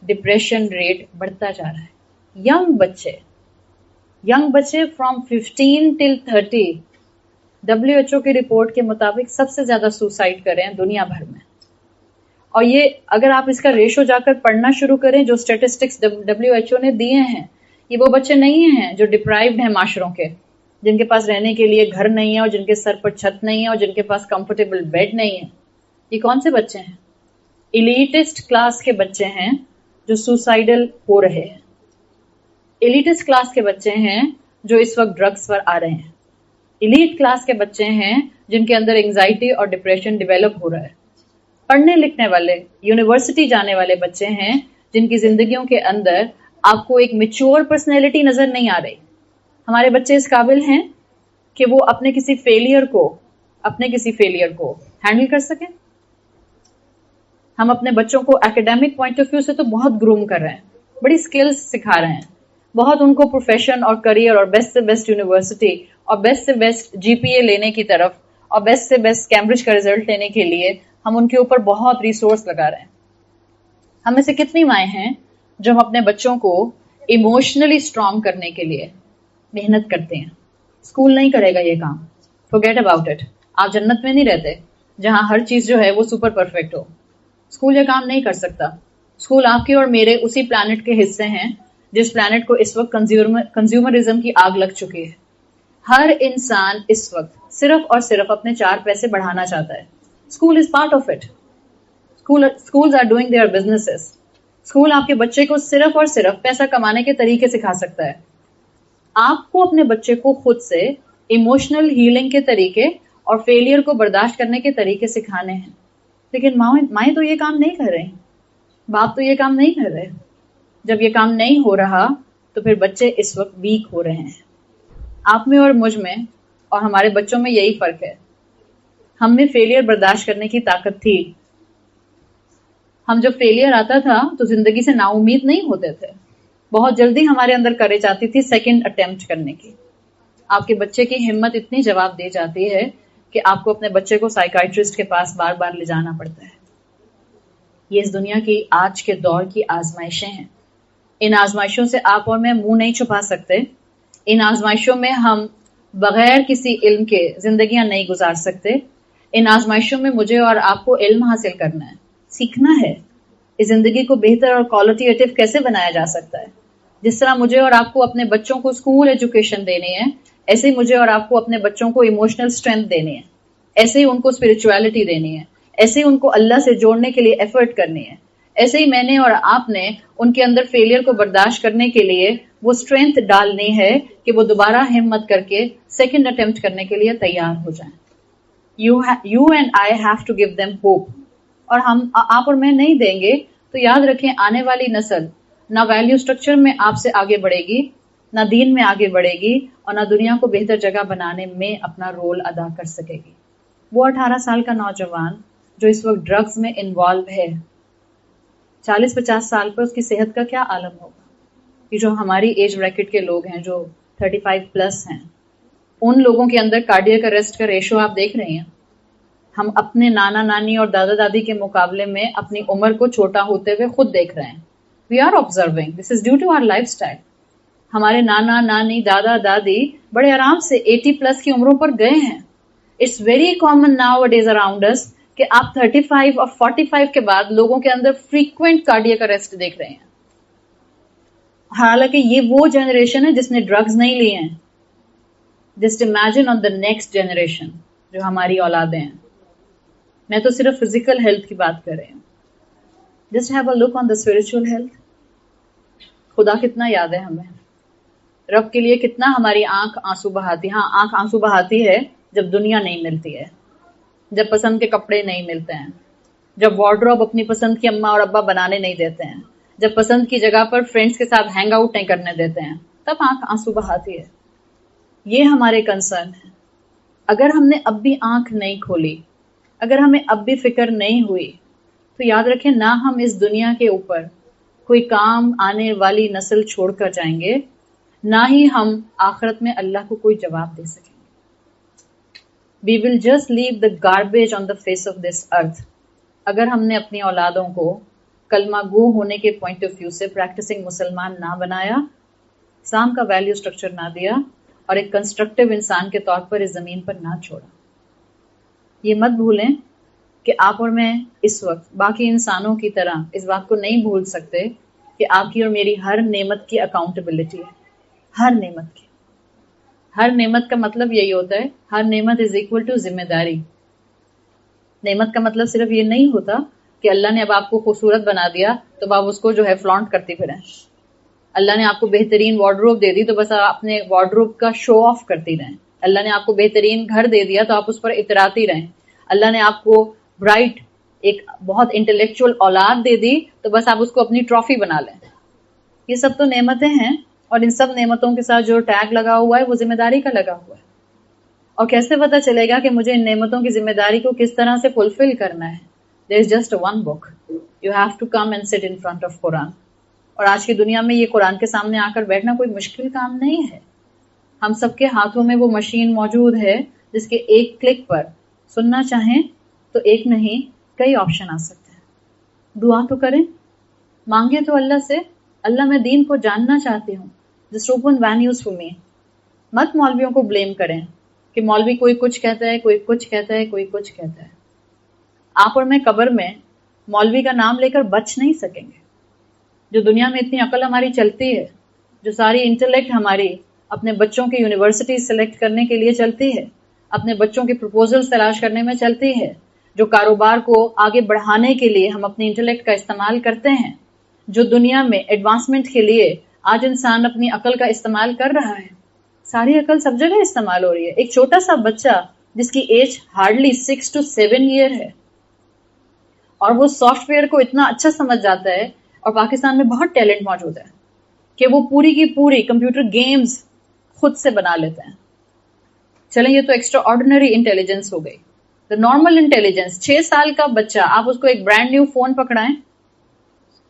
A: depression rate بڑھتا جا رہا ہے. ینگ بچے فرام 15 till 30 WHO کی رپورٹ کے مطابق سب سے زیادہ سوسائڈ کر رہے ہیں دنیا بھر میں. اور یہ اگر آپ اس کا ریشو جا کر پڑھنا شروع کریں جو اسٹیٹسٹکس WHO نے دیے ہیں، یہ وہ بچے نہیں ہیں جو ڈپرائیوڈ ہیں معاشروں کے، جن کے پاس رہنے کے لیے گھر نہیں ہے اور جن کے سر پر چھت نہیں ہے اور جن کے پاس کمفرٹیبل بیڈ نہیں ہے. یہ کون سے بچے ہیں؟ ایلیٹسٹ کلاس کے بچے ہیں جو سوسائڈل ہو رہے ہیں. ایلیٹسٹ کلاس کے بچے ہیں جو اس وقت ڈرگس پر آ رہے ہیں. ایلیٹ کلاس کے بچے ہیں جن کے اندر انگزائٹی اور ڈپریشن ڈیولپ ہو رہا ہے. پڑھنے لکھنے والے یونیورسٹی جانے والے بچے ہیں جن کی زندگیوں کے اندر آپ کو ایک میچور پرسنالٹی نظر نہیں آ رہی. ہمارے بچے اس قابل ہیں کہ وہ اپنے کسی فیلئر کو ہینڈل کر سکیں. ہم اپنے بچوں کو ایکیڈیمک پوائنٹ آف ویو سے تو بہت گروم کر رہے ہیں, بڑی سکلز سکھا رہے ہیں, بہت ان کو پروفیشن اور کریئر اور بیسٹ سے بیسٹ یونیورسٹی اور بیسٹ سے بیسٹ جی پی اے لینے کی طرف اور بیسٹ سے بیسٹ کیمبرج کا ریزلٹ لینے کے لیے ہم ان کے اوپر بہت ریسورس لگا رہے ہیں. ہم میں سے کتنی مائیں ہیں جو ہم اپنے بچوں کو ایموشنلی اسٹرانگ کرنے کے لیے محنت کرتے ہیں. اسکول نہیں کرے گا یہ کام, forget about it. آپ جنت میں نہیں رہتے جہاں ہر چیز جو ہے وہ سپر پرفیکٹ ہو. اسکول یہ کام نہیں کر سکتا. اسکول آپ کے اور میرے اسی پلانٹ کے حصے ہیں جس پلانٹ کو اس وقت کنزیومرزم کی آگ لگ چکی ہے. ہر انسان اس وقت صرف اور صرف اپنے 4 پیسے بڑھانا چاہتا ہے. School is part of it. schools are doing their businesses. School آپ کے بچے کو صرف اور صرف پیسہ کمانے کے طریقے سکھا سکتا ہے. آپ کو اپنے بچے کو خود سے ایموشنل ہیلنگ کے طریقے اور فیلئر کو برداشت کرنے کے طریقے سکھانے ہیں. لیکن مائیں تو یہ کام نہیں کر رہے, باپ تو یہ کام نہیں کر رہے. جب یہ کام نہیں ہو رہا تو پھر بچے اس وقت ویک ہو رہے ہیں. آپ میں اور مجھ میں اور ہمارے بچوں میں یہی فرق ہے. ہم میں فیلئر برداشت کرنے کی طاقت تھی. ہم جب فیلئر آتا تھا تو زندگی سے نا امید نہیں ہوتے تھے. بہت جلدی ہمارے اندر کریج آتی تھی سیکنڈ اٹیمپٹ کرنے کی. آپ کے بچے کی ہمت اتنی جواب دے جاتی ہے کہ آپ کو اپنے بچے کو سائیکائٹرسٹ کے پاس بار بار لے جانا پڑتا ہے. یہ اس دنیا کی آج کے دور کی آزمائشیں ہیں. ان آزمائشوں سے آپ اور میں منہ نہیں چھپا سکتے. ان آزمائشوں میں ہم بغیر کسی علم کے زندگیاں نہیں گزار سکتے. ان آزمائشوں میں مجھے اور آپ کو علم حاصل کرنا ہے, سیکھنا ہے. اس زندگی کو بہتر اور کوالٹیٹیو کیسے بنایا جا سکتا ہے. جس طرح مجھے اور آپ کو اپنے بچوں کو اسکول ایجوکیشن دینی ہے, ایسے ہی مجھے اور آپ کو اپنے بچوں کو ایموشنل اسٹرینتھ دینی ہے, ایسے ہی ان کو اسپرچویلٹی دینی ہے, ایسے ہی ان کو اللہ سے جوڑنے کے لیے ایفرٹ کرنی ہے. ایسے ہی میں نے اور آپ نے ان کے اندر فیلئر کو برداشت کرنے کے لیے وہ اسٹرینتھ ڈالنی ہے کہ وہ دوبارہ ہمت کر کے سیکنڈ اٹیمپٹ کرنے کے لیے تیار ہو جائیں. You and I have to give them hope. اور ہم آپ اور میں نہیں دیں گے تو یاد رکھیں آنے والی نسل نہ ویلیو سٹرکچر میں آپ سے آگے بڑھے گی, نہ دین میں آگے بڑھے گی, اور نہ دنیا کو بہتر جگہ بنانے میں اپنا رول ادا کر سکے گی. وہ 18 سال کا نوجوان جو اس وقت ڈرگز میں انوالو ہے, 40-50 سال پر اس کی صحت کا کیا عالم ہوگا. یہ جو ہماری ایج بریکٹ کے لوگ ہیں جو 35 پلس ہیں, ان لوگوں کے اندر کارڈیاک اریسٹ کا ریشو آپ دیکھ رہے ہیں. ہم اپنے نانا نانی اور دادا دادی کے مقابلے میں اپنی عمر کو چھوٹا ہوتے ہوئے خود دیکھ رہے ہیں. We are observing, this is due to our lifestyle. ہمارے نانا نانی دادا دادی بڑے آرام سے 80 پلس کی عمروں پر گئے ہیں. It's very common nowadays around اس کہ آپ 35 اور 45 کے بعد لوگوں کے اندر فریکوینٹ کارڈیاک اریسٹ دیکھ رہے ہیں. حالانکہ یہ وہ جنریشن ہے جس نے ڈرگز نہیں لیے ہیں. Just imagine on the next generation جو ہماری اولادیں ہیں. میں تو صرف فزیکل ہیلتھ کی بات کر رہی ہوں. Just have a look on the spiritual health. خدا کتنا یاد ہے ہمیں, رب کے لیے کتنا ہماری آنکھ آنسو بہاتی. ہاں, آنکھ آنسو بہاتی ہے جب دنیا نہیں ملتی ہے, جب پسند کے کپڑے نہیں ملتے ہیں, جب وارڈروب اپنی پسند کی اماں اور ابا بنانے نہیں دیتے ہیں, جب پسند کی جگہ پر فرینڈز کے ساتھ ہینگ آؤٹ نہیں کرنے دیتے ہیں, تب آنکھ آنسو بہاتی ہے. یہ ہمارے کنسرن ہے. اگر ہم نے اب بھی آنکھ نہیں کھولی, اگر ہمیں اب بھی فکر نہیں ہوئی, تو یاد رکھیں نہ ہم اس دنیا کے اوپر کوئی کام آنے والی نسل چھوڑ کر جائیں گے, نہ ہی ہم آخرت میں اللہ کو کوئی جواب دے سکیں گے. We will just leave the garbage on the face of this earth. اگر ہم نے اپنی اولادوں کو کلمہ گو ہونے کے پوائنٹ آف ویو سے پریکٹسنگ مسلمان نہ بنایا, اسلام کا ویلیو سٹرکچر نہ دیا, اور ایک کنسٹرکٹیو انسان کے طور پر اس زمین پر نہ چھوڑا. یہ مت بھولیں کہ آپ اور میں اس وقت باقی انسانوں کی طرح اس بات کو نہیں بھول سکتے کہ آپ کی اور میری ہر نعمت کی اکاؤنٹیبلٹی ہے. ہر نعمت کی. ہر نعمت کا مطلب یہی ہوتا ہے, ہر نعمت از اکول ٹو ذمہ داری. نعمت کا مطلب صرف یہ نہیں ہوتا کہ اللہ نے اب آپ کو خوبصورت بنا دیا تو اب آپ اس کو جو ہے فلانٹ کرتی پھریں. اللہ نے آپ کو بہترین وارڈروب دے دی تو بس آپ اپنے وارڈروب کا شو آف کرتی رہیں. اللہ نے آپ کو بہترین گھر دے دیا تو آپ اس پر اتراتی رہیں. اللہ نے آپ کو برائٹ ایک بہت انٹلیکچوئل اولاد دے دی تو بس آپ اس کو اپنی ٹرافی بنا لیں. یہ سب تو نعمتیں ہیں, اور ان سب نعمتوں کے ساتھ جو ٹیگ لگا ہوا ہے وہ ذمہ داری کا لگا ہوا ہے. اور کیسے پتہ چلے گا کہ مجھے ان نعمتوں کی ذمہ داری کو کس طرح سے فلفل کرنا ہے؟ There is just one book. You have to come and sit in front of Quran. اور آج کی دنیا میں یہ قرآن کے سامنے آ کر بیٹھنا کوئی مشکل کام نہیں ہے. ہم سب کے ہاتھوں میں وہ مشین موجود ہے جس کے ایک کلک پر سننا چاہیں تو ایک نہیں کئی آپشن آ سکتے ہیں. دعا تو کریں, مانگے تو اللہ سے, اللہ میں دین کو جاننا چاہتی ہوں. Just open venues for me. مت مولویوں کو بلیم کریں کہ مولوی کوئی کچھ کہتا ہے, کوئی کچھ کہتا ہے, کوئی کچھ کہتا ہے. آپ اور میں قبر میں مولوی کا نام لے کر بچ نہیں سکیں گے. جو دنیا میں اتنی عقل ہماری چلتی ہے, جو ساری انٹلیکٹ ہماری اپنے بچوں کی یونیورسٹی سلیکٹ کرنے کے لیے چلتی ہے, اپنے بچوں کے پروپوزلز تلاش کرنے میں چلتی ہے, جو کاروبار کو آگے بڑھانے کے لیے ہم اپنی انٹلیکٹ کا استعمال کرتے ہیں, جو دنیا میں ایڈوانسمنٹ کے لیے آج انسان اپنی عقل کا استعمال کر رہا ہے, ساری عقل سب جگہ استعمال ہو رہی ہے. ایک چھوٹا سا بچہ جس کی ایج ہارڈلی 6 to 7 ایئر ہے اور وہ سافٹ ویئر کو اتنا اچھا سمجھ جاتا ہے, اور پاکستان میں بہت ٹیلنٹ موجود ہے کہ وہ پوری کی پوری کمپیوٹر گیمز خود سے بنا لیتے ہیں. چلیں یہ تو ایکسٹرا آرڈینری انٹیلیجنس ہو گئی. دا نارمل انٹیلیجنس, 6 سال کا بچہ آپ اس کو ایک برانڈ نیو فون پکڑائیں,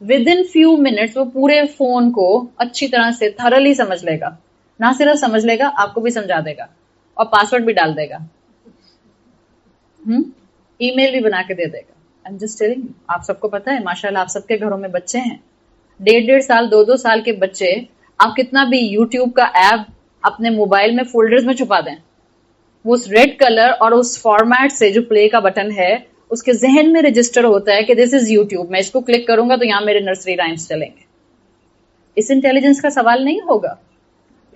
A: ود ان فیو منٹس وہ پورے فون کو اچھی طرح سے تھرلی سمجھ لے گا. نہ صرف سمجھ لے گا, آپ کو بھی سمجھا دے گا اور پاسورڈ بھی ڈال دے گا, ای میل بھی بنا کے دے دے گا. I'm just telling you. آپ سب کو پتا ہے ماشاءاللہ آپ سب کے گھروں میں بچے ہیں, 1.5 سال 2 سال کے بچے, آپ کتنا بھی یوٹیوب کا ایپ اپنے موبائل میں فولڈرز میں چھپا دیں, وہ اس ریڈ کلر اور اس فارمیٹ سے جو پلے کا بٹن ہے اس کے ذہن میں رجسٹر ہوتا ہے کہ دس از یوٹیوب, میں اس کو کلک کروں گا تو یہاں میرے نرسری رائمز چلیں گے. اس انٹیلیجنس کا سوال نہیں ہوگا.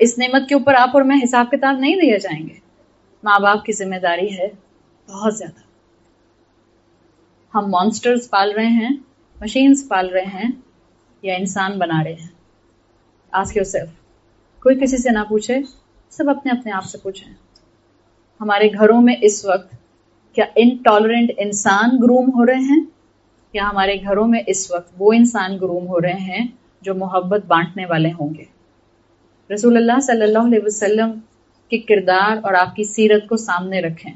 A: اس نعمت کے اوپر آپ اور میں حساب کتاب نہیں دیے جائیں گے. ماں باپ کی ذمہ داری ہے بہت زیادہ. ہم مانسٹرز پال رہے ہیں, مشینز پال رہے ہیں, یا انسان بنا رہے ہیں؟ Ask yourself. کوئی کسی سے نہ پوچھے, سب اپنے اپنے آپ سے پوچھیں. ہمارے گھروں میں اس وقت کیا انٹالرنٹ انسان گروم ہو رہے ہیں, یا ہمارے گھروں میں اس وقت وہ انسان گروم ہو رہے ہیں جو محبت بانٹنے والے ہوں گے؟ رسول اللہ صلی اللہ علیہ وسلم کے کردار اور آپ کی سیرت کو سامنے رکھیں.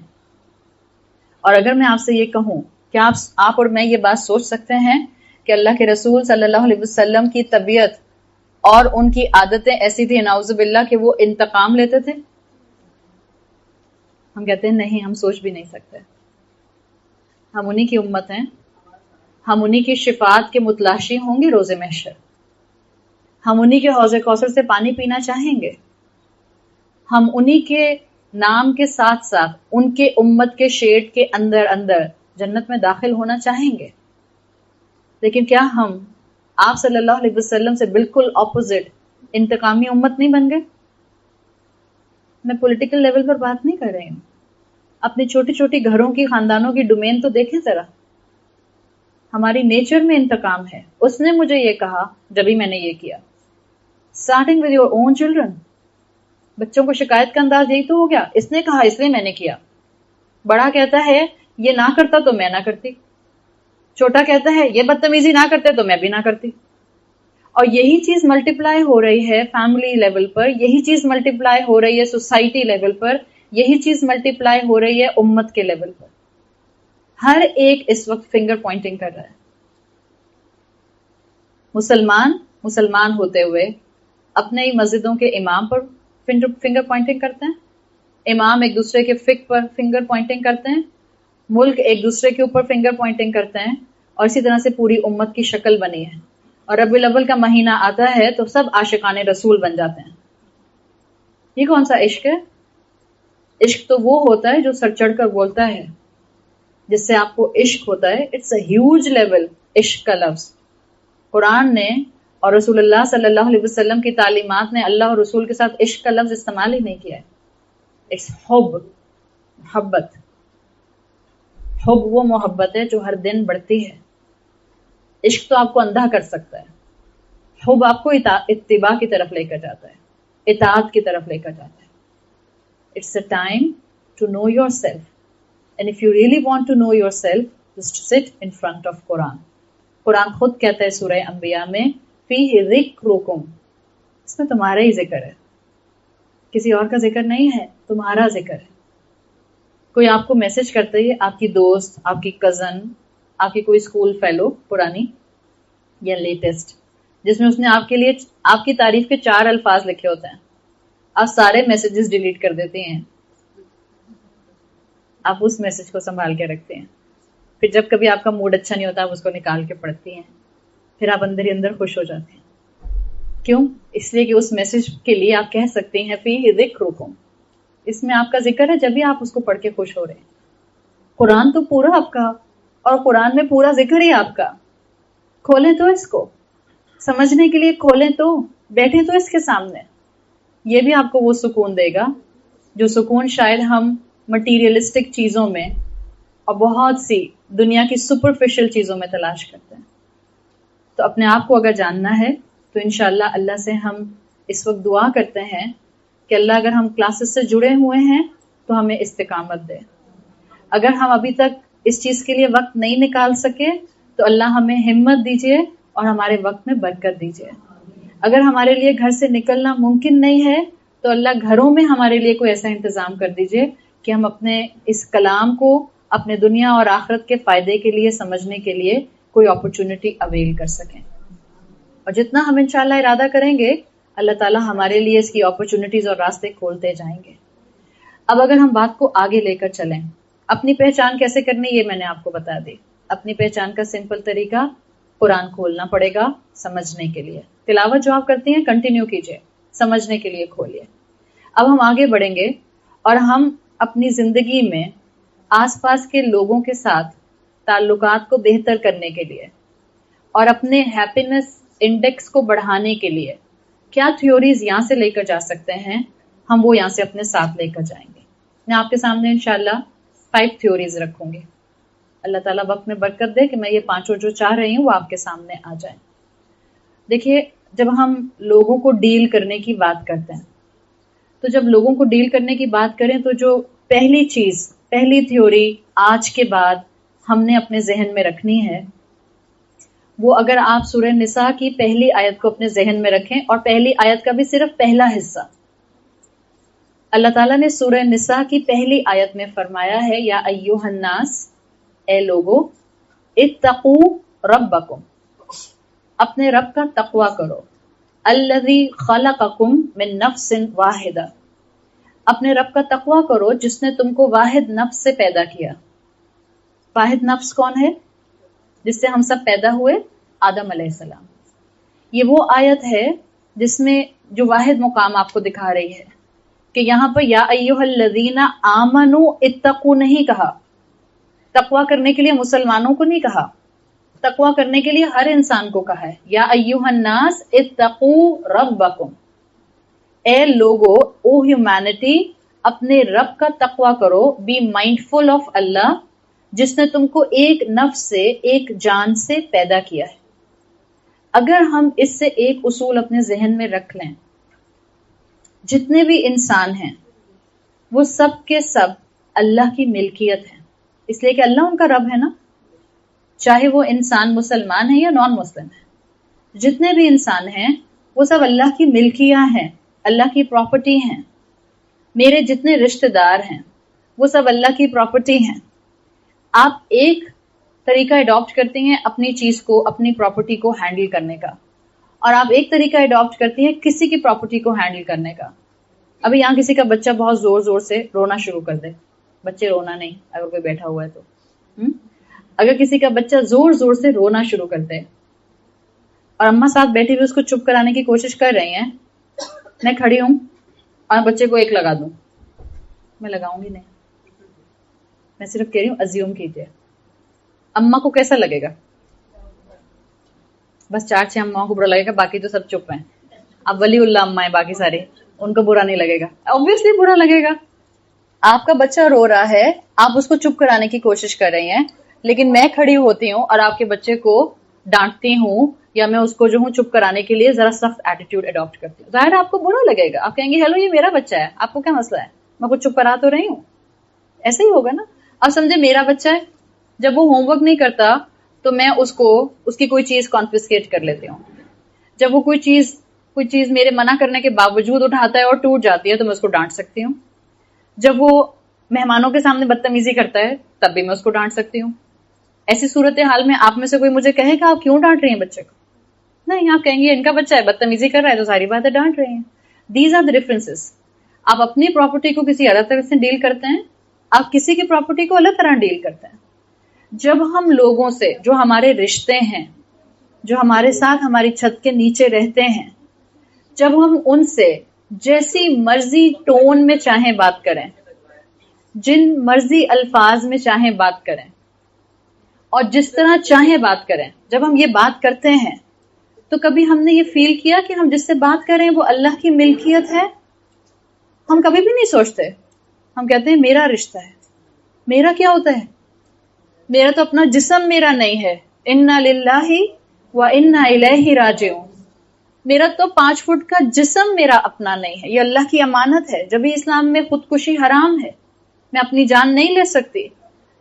A: اور اگر میں آپ سے یہ کہوں, کیا آپ اور میں یہ بات سوچ سکتے ہیں کہ اللہ کے رسول صلی اللہ علیہ وسلم کی طبیعت اور ان کی عادتیں ایسی تھی نعوذ باللہ کہ وہ انتقام لیتے تھے؟ ہم کہتے ہیں نہیں, ہم سوچ بھی نہیں سکتے. ہم انہی کی امت ہیں, ہم انہی کی شفاعت کے متلاشی ہوں گے روز محشر, ہم انہی کے حوض کوثر سے پانی پینا چاہیں گے, ہم انہی کے نام کے ساتھ ساتھ ان کے امت کے شیڈ کے اندر اندر جنت میں داخل ہونا چاہیں گے. لیکن کیا ہم آپ صلی اللہ علیہ وسلم سے بالکل اپوزٹ انتقامی امت نہیں بن گئے؟ میں پولیٹیکل لیول پر بات نہیں کر رہی ہوں. اپنی چھوٹی چھوٹی گھروں کی, خاندانوں کی ڈومین تو دیکھیں ذرا. ہماری نیچر میں انتقام ہے. اس نے مجھے یہ کہا جبھی میں نے یہ کیا. Starting with your own children. بچوں کو شکایت کا انداز یہی تو ہو گیا, اس نے کہا اس لیے میں نے کیا. بڑا کہتا ہے یہ نہ کرتا تو میں نہ کرتی, چھوٹا کہتا ہے یہ بدتمیزی نہ کرتے تو میں بھی نہ کرتی. اور یہی چیز ملٹیپلائی ہو رہی ہے فیملی لیول پر, یہی چیز ملٹیپلائی ہو رہی ہے سوسائٹی لیول پر, یہی چیز ملٹیپلائی ہو رہی ہے امت کے لیول پر. ہر ایک اس وقت فنگر پوائنٹنگ کر رہا ہے. مسلمان ہوتے ہوئے اپنے ہی مسجدوں کے امام پر فنگر پوائنٹنگ کرتے ہیں, امام ایک دوسرے کے فقہ پر فنگر پوائنٹنگ کرتے ہیں, ملک ایک دوسرے کے اوپر فنگر پوائنٹنگ کرتے ہیں, اور اسی طرح سے پوری امت کی شکل بنی ہے. اور ربیع الاول کا مہینہ آتا ہے تو سب عاشقان رسول بن جاتے ہیں. یہ کون سا عشق ہے؟ عشق تو وہ ہوتا ہے جو سر چڑھ کر بولتا ہے, جس سے آپ کو عشق ہوتا ہے. It's a huge level. عشق کا لفظ قرآن نے اور رسول اللہ صلی اللہ علیہ وسلم کی تعلیمات نے اللہ اور رسول کے ساتھ عشق کا لفظ استعمال ہی نہیں کیا ہے. اٹس حب, محبت. حب وہ محبت ہے جو ہر دن بڑھتی ہے. عشق تو آپ کو اندھا کر سکتا ہے, حب آپ کو اتباع کی طرف لے کر جاتا ہے, اطاعت کی طرف لے کر جاتا ہے. It's a time to know yourself. And if you really want to know yourself, just sit in front of Quran. قرآن خود کہتا ہے سورہ انبیاء میں فیہ ذکرکم, اس میں تمہارا ہی ذکر ہے, کسی اور کا ذکر نہیں ہے, تمہارا ذکر ہے. کوئی آپ کو میسج کرتا ہے, آپ کی دوست, آپ کی کزن, آپ کی کوئی اسکول فیلو پرانی یا لیٹسٹ, جس میں اس نے آپ کے لیے آپ کی تعریف کے 4 الفاظ لکھے ہوتے ہیں, آپ سارے میسیجز ڈیلیٹ کر دیتے ہیں, آپ اس میسج کو سنبھال کے رکھتے ہیں, پھر جب کبھی آپ کا موڈ اچھا نہیں ہوتا آپ اس کو نکال کے پڑھتی ہیں, پھر آپ اندر ہی اندر خوش ہو جاتے ہیں. کیوں؟ اس لیے کہ اس میسج کے لیے آپ کہہ سکتے ہیں فیہ ذکرکم, اس میں آپ کا ذکر ہے, جب بھی آپ اس کو پڑھ کے خوش ہو رہے ہیں. قرآن تو پورا آپ کا, اور قرآن میں پورا ذکر ہی آپ کا. کھولیں تو اس کو, سمجھنے کے لیے کھولیں تو, بیٹھیں تو اس کے سامنے. یہ بھی آپ کو وہ سکون دے گا جو سکون شاید ہم مٹیریلسٹک چیزوں میں اور بہت سی دنیا کی سپرفیشل چیزوں میں تلاش کرتے ہیں. تو اپنے آپ کو اگر جاننا ہے تو انشاءاللہ اللہ سے ہم اس وقت دعا کرتے ہیں کہ اللہ اگر ہم کلاسز سے جڑے ہوئے ہیں تو ہمیں استقامت دے. اگر ہم ابھی تک اس چیز کے لیے وقت نہیں نکال سکے تو اللہ ہمیں ہمت دیجیے اور ہمارے وقت میں برکت دیجیے. اگر ہمارے لیے گھر سے نکلنا ممکن نہیں ہے تو اللہ گھروں میں ہمارے لیے کوئی ایسا انتظام کر دیجیے کہ ہم اپنے اس کلام کو اپنے دنیا اور آخرت کے فائدے کے لیے سمجھنے کے لیے کوئی اپرچونٹی اویل کر سکیں. اور جتنا ہم انشاءاللہ ارادہ کریں گے اللہ تعالیٰ ہمارے لیے اس کی اپرچونٹیز اور راستے کھولتے جائیں گے. اب اگر ہم بات کو آگے لے کر چلیں, اپنی پہچان کیسے کرنی یہ میں نے آپ کو بتا دی. اپنی پہچان کا سمپل طریقہ, قرآن کھولنا پڑے گا سمجھنے کے لیے. تلاوت جو آپ کرتی ہیں کنٹینیو کیجئے, سمجھنے کے لیے کھولیے. اب ہم آگے بڑھیں گے اور ہم اپنی زندگی میں آس پاس کے لوگوں کے ساتھ تعلقات کو بہتر کرنے کے لیے اور اپنے ہیپینس انڈیکس کو بڑھانے کے لیے کیا تھیوریز یہاں سے لے کر جا سکتے ہیں, ہم وہ یہاں سے اپنے ساتھ لے کر جائیں گے. میں آپ کے سامنے انشاءاللہ 5 تھیوریز رکھوں گی. اللہ تعالیٰ وقت میں برکت دے کہ میں یہ 5 جو چاہ رہی ہوں وہ آپ کے سامنے آ جائیں. دیکھیے, جب ہم لوگوں کو ڈیل کرنے کی بات کرتے ہیں تو جب لوگوں کو ڈیل کرنے کی بات کریں تو جو پہلی چیز, پہلی تھیوری آج کے بعد ہم نے اپنے ذہن میں رکھنی ہے وہ, اگر آپ سورہ نساء کی پہلی آیت کو اپنے ذہن میں رکھیں, اور پہلی آیت کا بھی صرف پہلا حصہ, اللہ تعالیٰ نے سورہ نساء کی پہلی آیت میں فرمایا ہے یا ایھا الناس, اے لوگو, اتقو ربکم, اپنے رب کا تقوی کرو, الذی خلقکم من نفس واحدہ, اپنے رب کا تقوی کرو جس نے تم کو واحد نفس سے پیدا کیا. واحد نفس کون ہے؟ جس سے ہم سب پیدا ہوئے, آدم علیہ السلام. یہ وہ آیت ہے جس میں جو واحد مقام آپ کو دکھا رہی ہے کہ یہاں پر یا ایھا الذین آمنوا اتقوا نہیں کہا, تقوی کرنے کے لیے مسلمانوں کو نہیں کہا, تقوی کرنے کے لیے ہر انسان کو کہا ہے. یا ایھا الناس اتقوا ربکم, اے لوگو, او ہیومینٹی, اپنے رب کا تقوی کرو, بی مائنڈفل آف اللہ جس نے تم کو ایک نفس سے, ایک جان سے پیدا کیا ہے. اگر ہم اس سے ایک اصول اپنے ذہن میں رکھ لیں, جتنے بھی انسان ہیں وہ سب کے سب اللہ کی ملکیت ہیں, اس لیے کہ اللہ ان کا رب ہے نا, چاہے وہ انسان مسلمان ہے یا نان مسلم ہے. جتنے بھی انسان ہیں وہ سب اللہ کی ملکیاں ہیں, اللہ کی پراپرٹی ہیں. میرے جتنے رشتہ دار ہیں وہ سب اللہ کی پراپرٹی ہیں. آپ ایک طریقہ اڈاپٹ کرتی ہیں اپنی چیز کو, اپنی پراپرٹی کو ہینڈل کرنے کا, اور آپ ایک طریقہ اڈاپٹ کرتی ہیں کسی کی پراپرٹی کو ہینڈل کرنے کا. ابھی یہاں کسی کا بچہ بہت زور زور سے رونا شروع کر دے, بچے رونا نہیں اگر کوئی بیٹھا ہوا ہے تو, اگر کسی کا بچہ زور زور سے رونا شروع کر دے اور اماں ساتھ بیٹھی ہوئی اس کو چپ کرانے کی کوشش کر رہی ہیں, میں کھڑی ہوں اور بچے کو ایک لگا دوں, میں لگاؤں گی نہیں, میں صرف کہہ رہی ہوں ازیوم کیجیے. اماں کو کیسا لگے گا؟ بس 4-6 اماں کو برا لگے گا, باقی تو سب چپ ہیں. اب ولی اللہ اماں ہیں باقی سارے, ان کو برا نہیں لگے گا, obviously برا لگے گا. آپ کا بچہ رو رہا ہے, آپ اس کو چپ کرانے کی کوشش کر رہی ہیں, لیکن میں کھڑی ہوتی ہوں اور آپ کے بچے کو ڈانٹتی ہوں یا میں اس کو جو ہوں چپ کرانے کے لیے ذرا سخت ایٹیٹیوڈ اڈاپٹ کرتی ہوں, ظاہر آپ کو برا لگے گا, آپ کہیں گے ہیلو یہ میرا بچہ ہے, آپ کو کیا مسئلہ ہے, میں کچھ چپ کرا تو رہی ہوں. ایسے ہی ہوگا نا. اب سمجھے میرا بچہ ہے, جب وہ ہوم ورک نہیں کرتا تو میں اس کی کوئی چیز کانفسکیٹ کر لیتی ہوں. جب وہ کوئی چیز میرے منع کرنے کے باوجود اٹھاتا ہے اور ٹوٹ جاتی ہے تو میں اس کو ڈانٹ سکتی ہوں. جب وہ مہمانوں کے سامنے بدتمیزی کرتا ہے تب بھی میں اس کو ڈانٹ سکتی ہوں. ایسی صورتحال میں آپ میں سے کوئی مجھے کہے کہ آپ کیوں ڈانٹ رہی ہیں بچے کو, نہیں, آپ کہیں گے ان کا بچہ ہے بدتمیزی کر رہا ہے تو ساری باتیں ڈانٹ رہے ہیں. These are the differences. آپ اپنی پراپرٹی کو کسی الگ طرح سے ڈیل کرتے ہیں, آپ کسی کی پراپرٹی کو الگ طرح ڈیل کرتے ہیں. جب ہم لوگوں سے, جو ہمارے رشتے ہیں, جو ہمارے ساتھ ہماری چھت کے نیچے رہتے ہیں, جب ہم ان سے جیسی مرضی ٹون میں چاہیں بات کریں, جن مرضی الفاظ میں چاہیں بات کریں اور جس طرح چاہیں بات کریں, جب ہم یہ بات کرتے ہیں تو کبھی ہم نے یہ فیل کیا کہ ہم جس سے بات کریں وہ اللہ کی ملکیت ہے؟ ہم کبھی بھی نہیں سوچتے. ہم کہتے ہیں میرا رشتہ ہے. میرا کیا ہوتا ہے؟ میرا تو اپنا جسم میرا نہیں ہے. انا للہ و انا الیہ راجعون. میرا تو 5 فٹ کا جسم میرا اپنا نہیں ہے, یہ اللہ کی امانت ہے. جب بھی اسلام میں خودکشی حرام ہے, میں اپنی جان نہیں لے سکتی.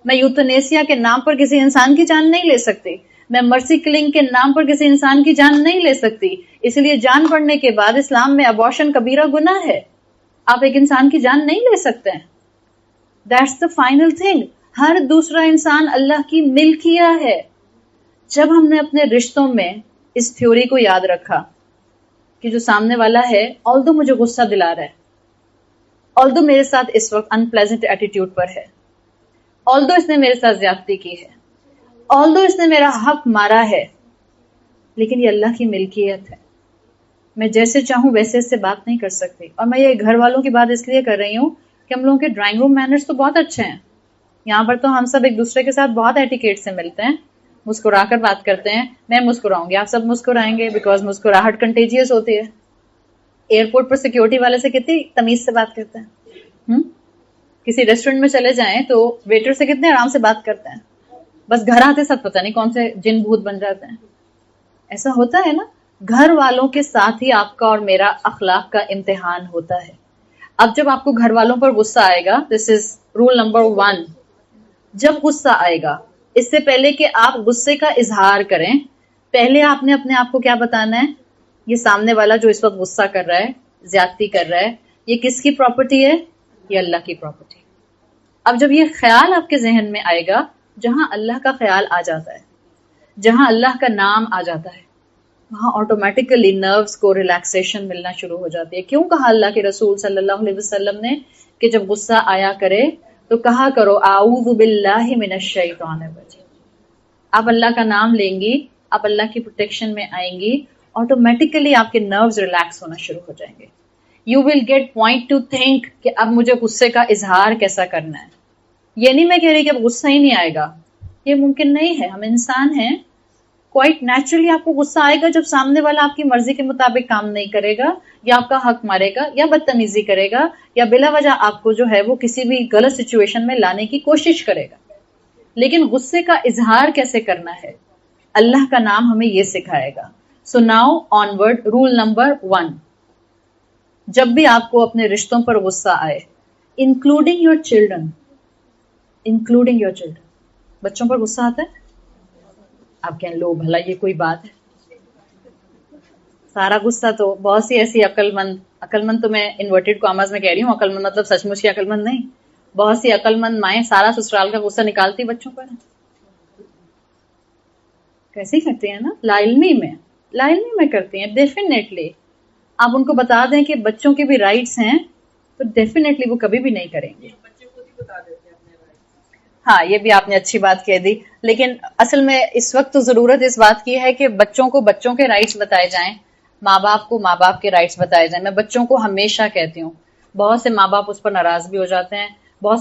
A: میں یوتھنیسیا کے نام پر کسی انسان کی جان نہیں لے سکتی. میں مرسی کلنگ کے نام پر کسی انسان کی جان نہیں لے سکتی. اس لیے جان پڑنے کے بعد اسلام میں ابارشن کبیرہ گناہ ہے. آپ ایک انسان کی جان نہیں لے سکتے ہیں. That's the final thing. ہر دوسرا انسان اللہ کی ملکیت ہے. جب ہم نے اپنے رشتوں میں اس تھیوری کو یاد رکھا کہ جو سامنے والا ہے, although مجھے غصہ دلا رہا ہے, although میرے ساتھ اس وقت انپلیزنٹ ایٹیٹیوڈ پر ہے, although اس نے میرے ساتھ زیادتی کی ہے, although اس نے میرا حق مارا ہے, لیکن یہ اللہ کی ملکیت ہے. میں جیسے چاہوں ویسے اس سے بات نہیں کر سکتی. اور میں یہ گھر والوں کی بات اس لیے کر رہی ہوں کہ ہم لوگوں کے ڈرائنگ روم مینرز تو بہت اچھے ہیں. یہاں پر تو ہم سب ایک دوسرے کے ساتھ بہت ایٹیکیٹ سے ملتے ہیں, مسکرا کر بات کرتے ہیں. میں مسکراؤں گی, آپ سب مسکرائیں گے, بیکاز مسکراہٹ کنٹیجیس ہوتی ہے. ایئرپورٹ پر سیکیورٹی والے سے کتنی تمیز سے بات کرتے ہیں. کسی ریسٹورینٹ میں چلے جائیں تو ویٹر سے کتنے آرام سے بات کرتے ہیں. بس گھر آتے سب پتہ نہیں کون سے جن بھوت بن جاتے ہیں. ایسا ہوتا ہے نا. گھر والوں کے ساتھ ہی آپ کا اور میرا اخلاق کا امتحان ہوتا ہے. اب جب آپ کو گھر والوں پر غصہ آئے گا, دس از رول نمبر 1, جب غصہ آئے گا اس سے پہلے کہ آپ غصے کا اظہار کریں, پہلے آپ نے اپنے آپ کو کیا بتانا ہے, یہ سامنے والا جو اس وقت غصہ کر رہا ہے, زیادتی کر رہا ہے, یہ کس کی پراپرٹی ہے؟ یہ اللہ کی پراپرٹی. اب جب یہ خیال آپ کے ذہن میں آئے گا, جہاں اللہ کا خیال آ جاتا ہے, جہاں اللہ کا نام آ جاتا ہے, وہاں آٹومیٹیکلی نروز کو ریلیکسیشن ملنا شروع ہو جاتی ہے. کیوں کہا اللہ کے رسول صلی اللہ علیہ وسلم نے کہ جب غصہ آیا کرے تو کہا کرو اعوذ باللہ من الشیطان الرجیم. آپ اللہ کا نام لیں گی, آپ اللہ کی پروٹیکشن میں آئیں گی, آٹومیٹیکلی آپ کے نروز ریلیکس ہونا شروع ہو جائیں گے. You will get point to think کہ اب مجھے غصے کا اظہار کیسا کرنا ہے. یہ نہیں میں کہہ رہی کہ اب غصہ ہی نہیں آئے گا, یہ ممکن نہیں ہے. ہم انسان ہیں, کوائٹ نیچرلی آپ کو غصہ آئے گا جب سامنے والا آپ کی مرضی کے مطابق کام نہیں کرے گا, یا آپ کا حق مارے گا, یا بدتمیزی کرے گا, یا بلا وجہ آپ کو جو ہے وہ کسی بھی غلط سچویشن میں لانے کی کوشش کرے گا. لیکن غصے کا اظہار کیسے کرنا ہے, اللہ کا نام ہمیں یہ سکھائے گا. So now onward, roll number 1, جب بھی آپ کو اپنے رشتوں پر غصہ آئے, انکلوڈنگ یور چلڈرن, بچوں پر غصہ آتا ہے, آپ کہیں لو بھلا یہ کوئی بات ہے. سارا غصہ تو بہت سی ایسی عقل مند تو میں انورٹیڈ کاماز میں کہہ رہی ہوں, عقل مند مطلب سچ مچ کی عقل مند نہیں, بہت سی عقل مند مائیں سارا سسرال کا غصہ نکالتی بچوں پر. کیسے کرتی ہیں نا, لا علمی میں کرتی ہیں. ڈیفینیٹلی آپ ان کو بتا دیں کہ بچوں کے بھی رائٹس ہیں تو ڈیفینیٹلی وہ کبھی بھی نہیں کریں گے. ہاں, یہ بھی آپ نے اچھی بات کہہ دی. لیکن اصل میں اس وقت تو ضرورت اس بات کی ہے کہ بچوں کو بچوں کے رائٹس بتائے جائیں, ماں باپ کو ماں باپ کے رائٹس بتائے جائیں. میں بچوں کو ہمیشہ کہتی ہوں, بہت سے ماں باپ اس پر ناراض بھی ہو جاتے ہیں, بہت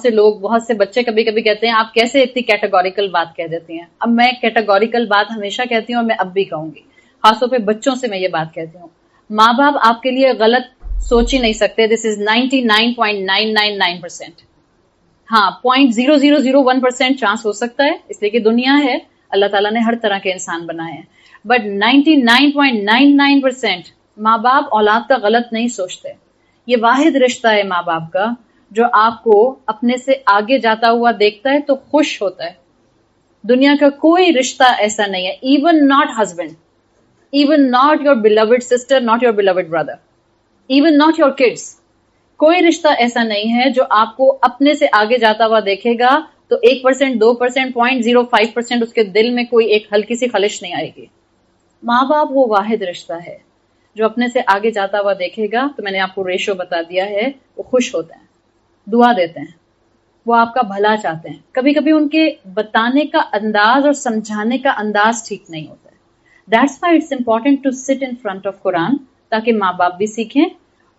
A: سے بچے کبھی کبھی کہتے ہیں آپ کیسے اتنی کیٹیگوریکل بات کہہ دیتی ہیں. اب میں کیٹیگوریکل بات ہمیشہ کہتی ہوں اور میں اب بھی کہوں گی, خاص طور پہ بچوں سے میں یہ بات کہتی ہوں. ماں باپ آپ کے لیے غلط سوچ ہی نہیں سکتے. دس از 99.999%. ہاں 0.0001% چانس ہو سکتا ہے, اس لیے کہ دنیا ہے, اللہ تعالیٰ نے ہر طرح کے انسان بنائے ہیں، بٹ 99.99% ماں باپ اولاد کا غلط نہیں سوچتے. یہ واحد رشتہ ہے ماں باپ کا جو آپ کو اپنے سے آگے جاتا ہوا دیکھتا ہے تو خوش ہوتا ہے. دنیا کا کوئی رشتہ ایسا نہیں ہے، even not husband, even not your beloved sister, not your beloved brother, even not your kids. کوئی رشتہ ایسا نہیں ہے جو آپ کو اپنے سے آگے جاتا ہوا دیکھے گا تو 1%, 2%, 0.05% اس کے دل میں کوئی ایک ہلکی سی خلش نہیں آئے گی. ماں باپ وہ واحد رشتہ ہے جو اپنے سے آگے جاتا ہوا دیکھے گا تو میں نے آپ کو ریشو بتا دیا ہے، وہ خوش ہوتے ہیں، دعا دیتے ہیں، وہ آپ کا بھلا چاہتے ہیں. کبھی کبھی ان کے بتانے کا انداز اور سمجھانے کا انداز ٹھیک نہیں ہوتا ہے. That's why it's important to sit in front of Quran تاکہ ماں باپ بھی سیکھیں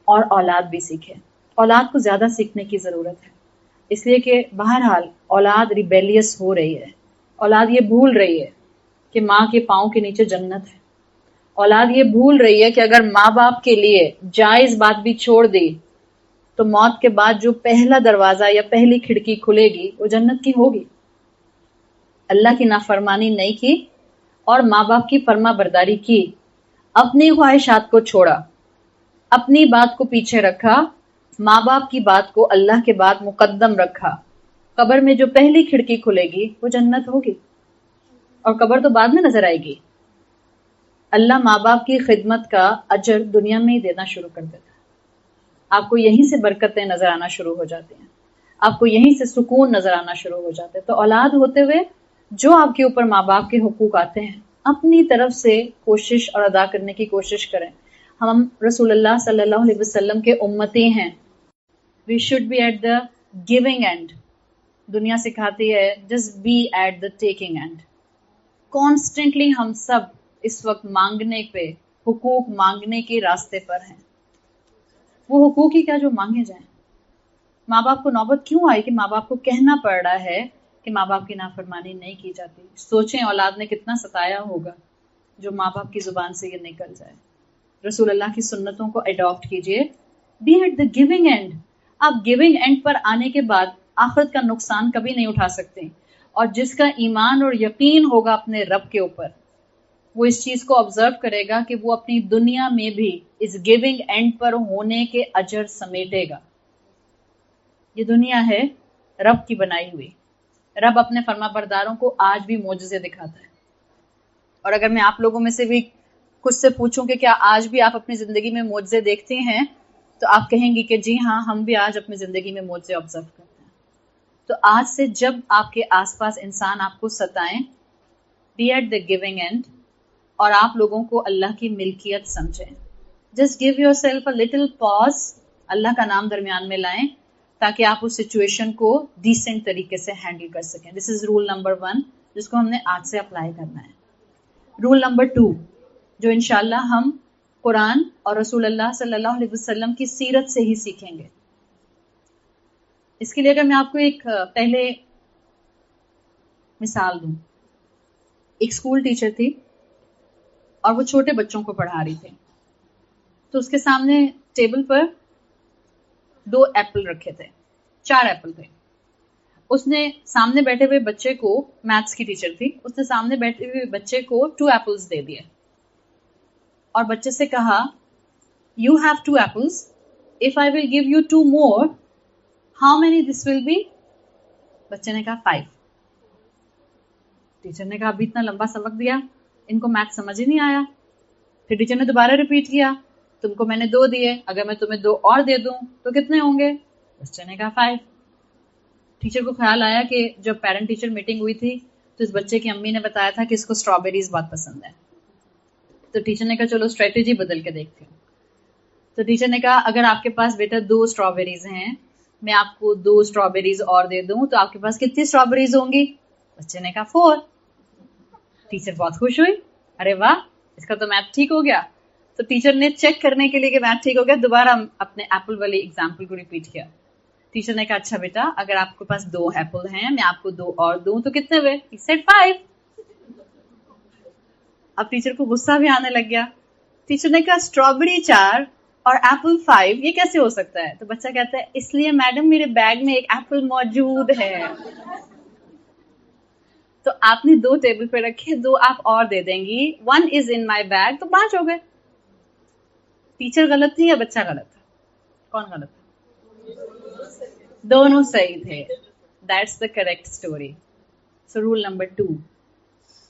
A: اور اولاد بھی سیکھیں. اولاد کو زیادہ سیکھنے کی ضرورت ہے، اس لیے کہ بہرحال اولاد ریبیلیس ہو رہی ہے، اولاد یہ بھول رہی ہے کہ ماں کے پاؤں کے نیچے جنت ہے. اولاد یہ بھول رہی ہے کہ اگر ماں باپ کے لیے جائز بات بھی چھوڑ دی تو موت کے بعد جو پہلا دروازہ یا پہلی کھڑکی کھلے گی وہ جنت کی ہوگی. اللہ کی نافرمانی نہیں کی اور ماں باپ کی فرما برداری کی، اپنی خواہشات کو چھوڑا، اپنی بات کو پیچھے رکھا، ماں باپ کی بات کو اللہ کے بعد مقدم رکھا، قبر میں جو پہلی کھڑکی کھلے گی وہ جنت ہوگی، اور قبر تو بعد میں نظر آئے گی. اللہ ماں باپ کی خدمت کا اجر دنیا میں ہی دینا شروع کر دیتا ہے. آپ کو یہیں سے برکتیں نظر آنا شروع ہو جاتی ہیں، آپ کو یہیں سے سکون نظر آنا شروع ہو جاتے ہیں. تو اولاد ہوتے ہوئے جو آپ کے اوپر ماں باپ کے حقوق آتے ہیں اپنی طرف سے کوشش اور ادا کرنے کی کوشش کریں. ہم رسول اللہ صلی اللہ علیہ وسلم کے امتی ہیں. We should be at the giving end. دنیا سکھاتی ہے just be at the taking end. Constantly ہم سب اس وقت مانگنے پہ، حقوق مانگنے کے راستے پر ہیں. وہ حقوق ہی کیا جو مانگے جائیں. ماں باپ کو نوبت کیوں آئی کہ ماں باپ کو کہنا پڑ رہا ہے کہ ماں باپ کی نافرمانی نہیں کی جاتی. سوچیں اولاد نے کتنا ستایا ہوگا جو ماں باپ کی زبان سے یہ نکل جائے. رسول اللہ کی سنتوں کو اڈاپٹ کیجئے. Be at the giving end. آپ گیونگ اینڈ پر آنے کے بعد آخرت کا نقصان کبھی نہیں اٹھا سکتے. اور جس کا ایمان اور یقین ہوگا اپنے رب کے اوپر وہ اس چیز کو آبزرو کرے گا کہ وہ اپنی دنیا میں بھی اس گیونگ اینڈ پر ہونے کے اجر سمیٹے گا. یہ دنیا ہے رب کی بنائی ہوئی. رب اپنے فرما برداروں کو آج بھی معجزے دکھاتا ہے. اور اگر میں آپ لوگوں میں سے بھی کچھ سے پوچھوں کہ کیا آج بھی آپ اپنی زندگی میں معجزے دیکھتے ہیں تو آپ کہیں گی کہ جی ہاں، ہم بھی آج اپنی زندگی میں معجزے آبزرو کرتے ہیں. تو آج سے جب آپ کے آس پاس انسان آپ کو ستائیں، be at the giving end اور آپ لوگوں کو اللہ کی ملکیت سمجھیں. Just give yourself a little pause. اللہ کا نام درمیان میں لائیں تاکہ آپ اس سچویشن کو ڈیسنٹ طریقے سے ہینڈل کر سکیں. دس از رول نمبر 1 جس کو ہم نے آج سے اپلائی کرنا ہے. رول نمبر 2 جو انشاءاللہ ہم قرآن اور رسول اللہ صلی اللہ علیہ وسلم کی سیرت سے ہی سیکھیں گے. اس کے لیے اگر میں آپ کو ایک پہلے مثال دوں. ایک اسکول ٹیچر تھی اور وہ چھوٹے بچوں کو پڑھا رہی تھی. تو اس کے سامنے ٹیبل پر 2 ایپل رکھے تھے، 4 ایپل تھے. اس نے سامنے بیٹھے ہوئے بچے کو، میتھس کی ٹیچر تھی، اس نے سامنے بیٹھے ہوئے بچے کو 2 ایپلز دے دیے اور بچے سے کہا you have 2 apples. If I will give you 2 more how many this will be? بچے نے کہا 5. ٹیچر نے کہا ابھی اتنا لمبا سبق دیا، ان کو میتھ سمجھ ہی نہیں آیا. پھر ٹیچر نے دوبارہ ریپیٹ کیا، تم کو میں نے 2 دیے، اگر میں تمہیں 2 اور دے دوں تو کتنے ہوں گے؟ بچے نے کہا 5. ٹیچر کو خیال آیا کہ جب پیرنٹ ٹیچر میٹنگ ہوئی تھی تو اس بچے کی امی نے بتایا تھا کہ اس کو اسٹرابیریز بہت پسند ہے. تو ٹیچر نے کہا چلو اسٹریٹجی بدل کے دیکھتے ہیں. تو ٹیچر نے کہا اگر آپ کے پاس بیٹا 2 اسٹرابیریز ہیں، میں آپ کو 2 اسٹرابیریز اور دے دوں تو آپ کے پاس کتنی اسٹرابیریز ہوں گی؟ بچے نے کہا 4. ٹیچر بہت خوش ہوئی، ارے واہ اس کا تو میتھ ٹھیک ہو گیا. تو ٹیچر نے چیک کرنے کے لیے کہ میتھ ٹھیک ہو گیا دوبارہ اپنے ایپل والی اگزامپل کو ریپیٹ کیا. ٹیچر نے کہا اچھا بیٹا اگر آپ کے پاس 2 ایپل ہیں، میں آپ کو 2 اور دوں تو کتنے ہوئے؟ He said 5. اب ٹیچر کو غصہ بھی آنے لگ گیا. ٹیچر نے کہا اسٹرابیری 4 اور ایپل 5 یہ کیسے ہو سکتا ہے؟ تو بچہ کہتا ہے اس لیے میڈم میرے بیگ میں ایک ایپل موجود ہے. تو آپ نے 2 ٹیبل پہ رکھے, 2 آپ اور دے دیں گی, 1 is in my bag, تو 5 ہو گئے. ٹیچر غلط تھی یا بچہ غلط تھا؟ کون غلط تھا؟ دونوں صحیح تھے. That's the correct story. So roll number 2,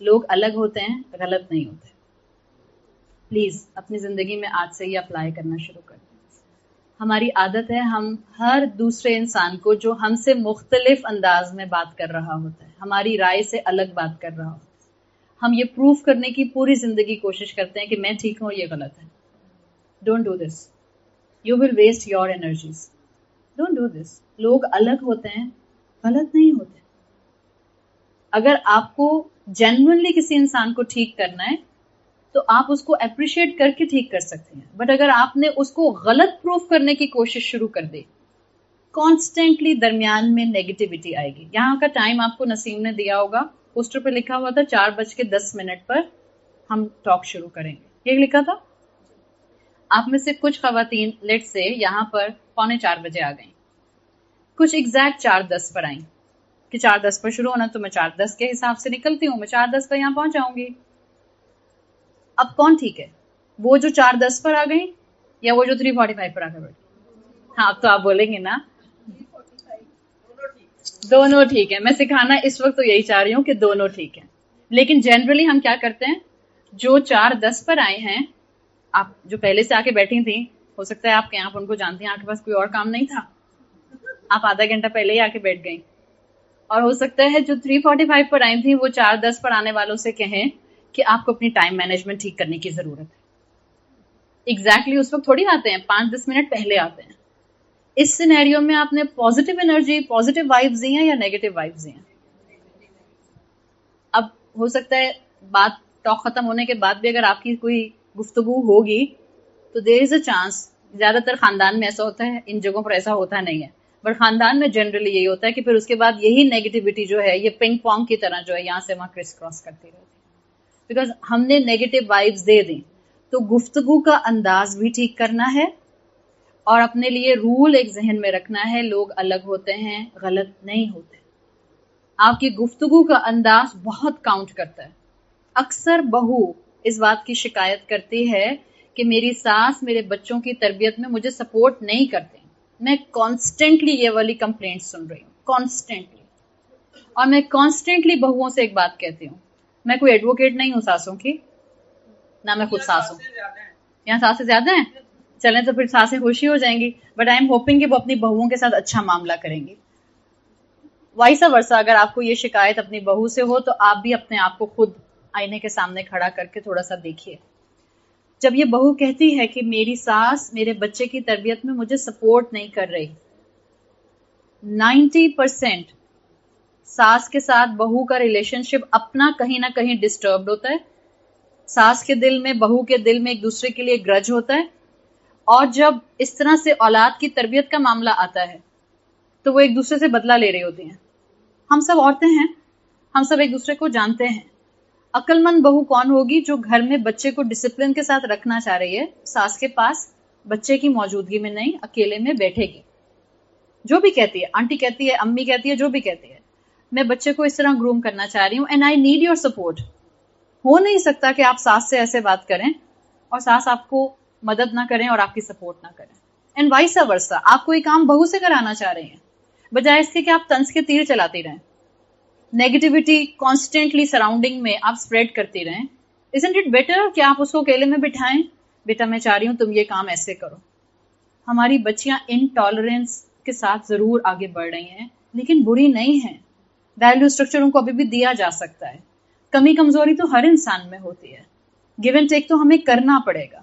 A: لوگ الگ ہوتے ہیں, غلط نہیں ہوتے. پلیز اپنی زندگی میں آج سے یہ اپلائی کرنا شروع کر دیں. ہماری عادت ہے ہم ہر دوسرے انسان کو جو ہم سے مختلف انداز میں بات کر رہا ہوتا ہے, ہماری رائے سے الگ بات کر رہا ہوتا ہے, ہم یہ پروف کرنے کی پوری زندگی کوشش کرتے ہیں کہ میں ٹھیک ہوں, یہ غلط ہے. Don't do this, you will waste your energies. Don't do this. لوگ الگ ہوتے ہیں, غلط نہیں ہوتے. اگر آپ کو جینوئنلی کسی انسان کو ٹھیک کرنا ہے تو آپ اس کو اپریشیٹ کر کے ٹھیک کر سکتے ہیں. بٹ اگر آپ نے اس کو غلط پروف کرنے کی کوشش شروع کر دی, کانسٹینٹلی درمیان میں نیگیٹیوٹی آئے گی. یہاں کا ٹائم آپ کو نسیم نے دیا ہوگا, پوسٹر پہ لکھا ہوا تھا 4:10 پر ہم ٹاک شروع کریں گے, یہ لکھا تھا. آپ میں سے کچھ خواتین لیٹ سے یہاں پر 3:45 بجے آ گئیں, کچھ ایگزیکٹ 4:10 پر آئیں کہ 4:10 پر شروع ہونا, تو میں 4:10 کے حساب سے نکلتی ہوں, میں 4:10 پر یہاں پہنچ جاؤں گی. اب کون ٹھیک ہے, وہ جو 4:10 پر آ گئی یا وہ جو 3:45 پر آ کر بیٹھی؟ ہاں, اب تو آپ بولیں گے نا دونوں ٹھیک ہے. میں سکھانا اس وقت تو یہی چاہ رہی ہوں کہ دونوں ٹھیک ہیں. لیکن جنرلی ہم کیا کرتے ہیں, جو 4:10 پر آئے ہیں, آپ جو پہلے سے آ کے بیٹھی تھیں, ہو سکتا ہے آپ کے آپ ان کو جانتی ہیں, آپ کے پاس کوئی اور کام نہیں تھا, آپ آدھا گھنٹہ پہلے ہی آ کے بیٹھ گئیں. اور ہو سکتا ہے جو 3:45 پر آئی تھیں وہ 4:10 پر آنے والوں سے کہیں کہ آپ کو اپنی ٹائم مینجمنٹ ٹھیک کرنے کی ضرورت ہے. ایگزیکٹلی اس وقت تھوڑی آتے ہیں, 5-10 منٹ پہلے آتے ہیں. اس سینیریو میں آپ نے پازیٹیو انرجی, پازیٹیو وائبز دی ہیں یا نیگیٹو وائبز دی ہیں؟ اب ہو سکتا ہے بات ٹاک ختم ہونے کے بعد بھی اگر آپ کی کوئی گفتگو ہوگی تو دیر از اے چانس, زیادہ تر خاندان میں ایسا ہوتا ہے, ان جگہوں پر ایسا ہوتا نہیں ہے, بٹ خاندان میں جنرلی یہی ہوتا ہے کہ پھر اس کے بعد یہی نیگیٹیوٹی جو ہے یہ پنگ پونگ کی طرح جو ہے یہاں سے وہاں کرس کراس کرتی رہتی ہے, بیکاز ہم نے نیگیٹو وائبز دے دیں. تو گفتگو کا انداز بھی ٹھیک کرنا ہے اور اپنے لیے رول ایک ذہن میں رکھنا ہے, لوگ الگ ہوتے ہیں, غلط نہیں ہوتے. آپ کی گفتگو کا انداز بہت کاؤنٹ کرتا ہے. اکثر بہو اس بات کی شکایت کرتی ہے کہ میری ساس میرے بچوں کی تربیت میں مجھے سپورٹ نہیں کرتے. میں کانسٹینٹلی یہ والی کمپلینٹ سن رہی ہوں, کانسٹینٹلی. اور میں کانسٹینٹلی بہوؤں سے ایک بات کہتی ہوں, میں کوئی ایڈوکیٹ نہیں ہوں ساسوں کی, نہ میں خود ساس ہوں. یہاں ساسیں زیادہ ہیں, چلیں تو پھر ساسیں خوشی ہو جائیں گی, بٹ آئی ایم ہوپنگ کہ وہ اپنی بہوؤں کے ساتھ اچھا معاملہ کریں گی. وائسا ورسا اگر آپ کو یہ شکایت اپنی بہو سے ہو تو آپ بھی اپنے آپ کو خود آئینے کے سامنے کھڑا کر کے تھوڑا سا دیکھیے. جب یہ بہو کہتی ہے کہ میری ساس میرے بچے کی تربیت میں مجھے سپورٹ نہیں کر رہی, 90% ساس کے ساتھ بہو کا ریلیشن شپ اپنا کہیں نہ کہیں ڈسٹربڈ ہوتا ہے. ساس کے دل میں, بہو کے دل میں ایک دوسرے کے لیے گرج ہوتا ہے, اور جب اس طرح سے اولاد کی تربیت کا معاملہ آتا ہے تو وہ ایک دوسرے سے بدلہ لے رہی ہوتی ہیں. ہم سب عورتیں ہیں, ہم سب ایک دوسرے کو جانتے ہیں. عقل مند بہو کون ہوگی جو گھر میں بچے کو ڈسپلن کے ساتھ رکھنا چاہ رہی ہے, ساس کے پاس بچے کی موجودگی میں نہیں, اکیلے میں بیٹھے گی. جو بھی کہتی ہے, آنٹی کہتی ہے, امی کہتی ہے, جو بھی کہتی ہے, میں بچے کو اس طرح گروم کرنا چاہ رہی ہوں and I need your support. ہو نہیں سکتا کہ آپ ساس سے ایسے بات کریں اور ساس آپ کو مدد نہ کریں اور آپ کی سپورٹ نہ کریں. اینڈ وائسا ورسا, آپ کوئی کام بہو سے کرانا چاہ رہے ہیں, بجائے اس کے کہ آپ طنز کے تیر چلاتی رہیں, نیگیٹیوٹی کانسٹینٹلی سراؤنڈنگ میں آپ اسپریڈ کرتی رہیں. Isn't it better کہ آپ اس کو اکیلے میں بٹھائیں, بیٹا میں چاہ رہی ہوں تم یہ کام ایسے کرو. ہماری بچیاں انٹالرنس کے ساتھ ضرور آگے بڑھ رہی ہیں لیکن بری نہیں ہیں. ویلیو اسٹرکچر ان کو ابھی بھی دیا جا سکتا ہے. کمی کمزوری تو ہر انسان میں ہوتی ہے, گیو اینڈ ٹیک تو ہمیں کرنا پڑے گا.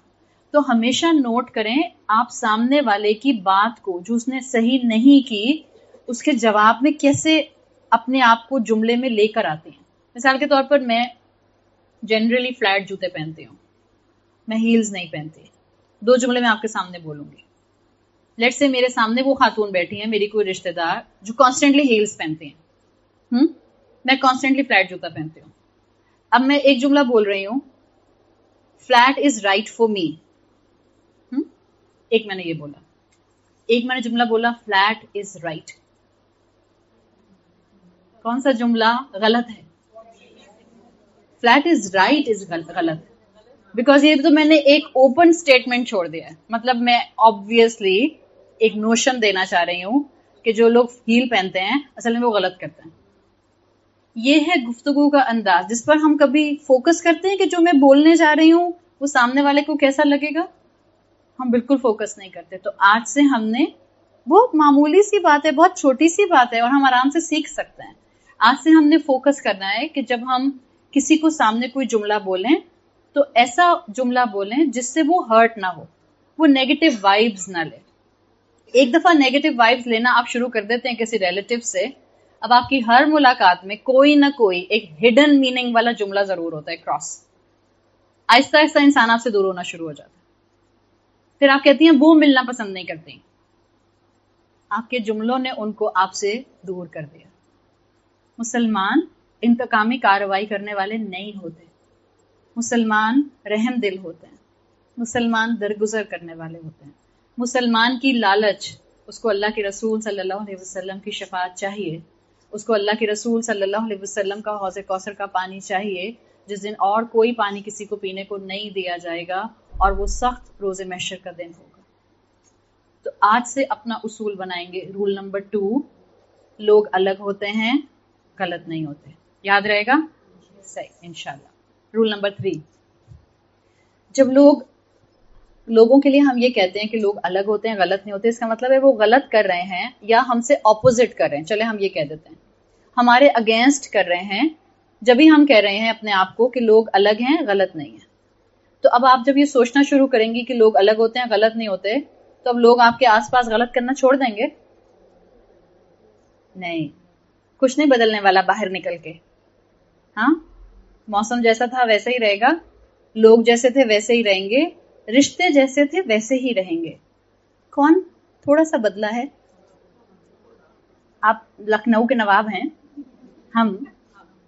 A: تو ہمیشہ نوٹ کریں آپ سامنے والے کی بات کو جو اس نے صحیح نہیں کی اس کے جواب میں کیسے اپنے آپ کو جملے میں لے کر آتی ہیں. مثال کے طور پر میں جنرلی فلیٹ جوتے پہنتی ہوں, میں ہیلز نہیں پہنتی. 2 جملے میں آپ کے سامنے بولوں گی. لیٹ سے میرے سامنے وہ خاتون بیٹھی ہیں, میری کوئی رشتہ دار جو کانسٹینٹلی ہیلز پہنتی ہیں, میں کانسٹینٹلی فلیٹ جوتا پہنتی ہوں. اب میں ایک جملہ بول رہی ہوں, flat is right for me. ایک میں نے یہ بولا, ایک میں نے جملہ بولا فلیٹ از رائٹ. کون سا جملہ غلط ہے؟ flat is right is غلط, بیکاز یہ تو میں نے ایک اوپن اسٹیٹمنٹ چھوڑ دیا ہے. مطلب میں آبویسلی ایک نوشن دینا چاہ رہی ہوں کہ جو لوگ ہیل پہنتے ہیں اصل میں وہ غلط کرتے ہیں. یہ ہے گفتگو کا انداز جس پر ہم کبھی فوکس کرتے ہیں کہ جو میں بولنے جا رہی ہوں وہ سامنے والے کو کیسا لگے گا. ہم بالکل فوکس نہیں کرتے. تو آج سے ہم نے بہت معمولی سی بات ہے, بہت چھوٹی سی بات ہے اور ہم آرام سے سیکھ سکتے ہیں. آج سے ہم نے فوکس کرنا ہے کہ جب ہم کسی کو سامنے کوئی جملہ بولیں تو ایسا جملہ بولیں جس سے وہ ہرٹ نہ ہو, وہ نیگیٹو وائبز نہ لے. ایک دفعہ نیگیٹو وائبز لینا آپ شروع کر دیتے ہیں کسی ریلیٹو سے, اب آپ کی ہر ملاقات میں کوئی نہ کوئی ایک ہڈن میننگ والا جملہ ضرور ہوتا ہے کراس. آہستہ آہستہ انسان آپ سے دور ہونا شروع ہو جاتا ہے. پھر آپ کہتی ہیں وہ ملنا پسند نہیں کرتی. آپ کے جملوں نے ان کو آپ سے دور کر دیا. مسلمان انتقامی کارروائی کرنے والے نہیں ہوتے. مسلمان رحم دل ہوتے ہیں. مسلمان درگزر کرنے والے ہوتے ہیں. مسلمان کی لالچ, اس کو اللہ کے رسول صلی اللہ علیہ وسلم کی شفاعت چاہیے, اس کو اللہ کے رسول صلی اللہ علیہ وسلم کا حوض کوثر کا پانی چاہیے جس دن اور کوئی پانی کسی کو پینے کو نہیں دیا جائے گا, اور وہ سخت روز محشر کا دن ہوگا. تو آج سے اپنا اصول بنائیں گے. رول نمبر 2, لوگ الگ ہوتے ہیں, غلط نہیں ہوتے. یاد رہے گا؟ صحیح انشاءاللہ. رول نمبر 3, جب لوگوں کے لیے ہم یہ کہتے ہیں کہ لوگ الگ ہوتے ہیں غلط نہیں ہوتے, اس کا مطلب ہے وہ غلط کر رہے ہیں یا ہم سے اپوزٹ کر رہے ہیں. چلے ہم یہ کہہ دیتے ہیں ہمارے اگینسٹ کر رہے ہیں. جب ہی ہم کہہ رہے ہیں اپنے آپ کو کہ لوگ الگ ہیں غلط نہیں ہیں, تو اب آپ جب یہ سوچنا شروع کریں گی کہ لوگ الگ ہوتے ہیں غلط نہیں ہوتے, تو اب لوگ آپ کے آس پاس غلط کرنا چھوڑ دیں گے؟ نہیں, کچھ نہیں بدلنے والا باہر نکل کے. ہاں, موسم جیسا تھا ویسا ہی رہے گا, لوگ جیسے تھے ویسے ہی رہیں گے, رشتے جیسے تھے ویسے ہی رہیں گے. کون تھوڑا سا بدلا ہے؟ آپ لکھنؤ کے نواب ہیں, ہم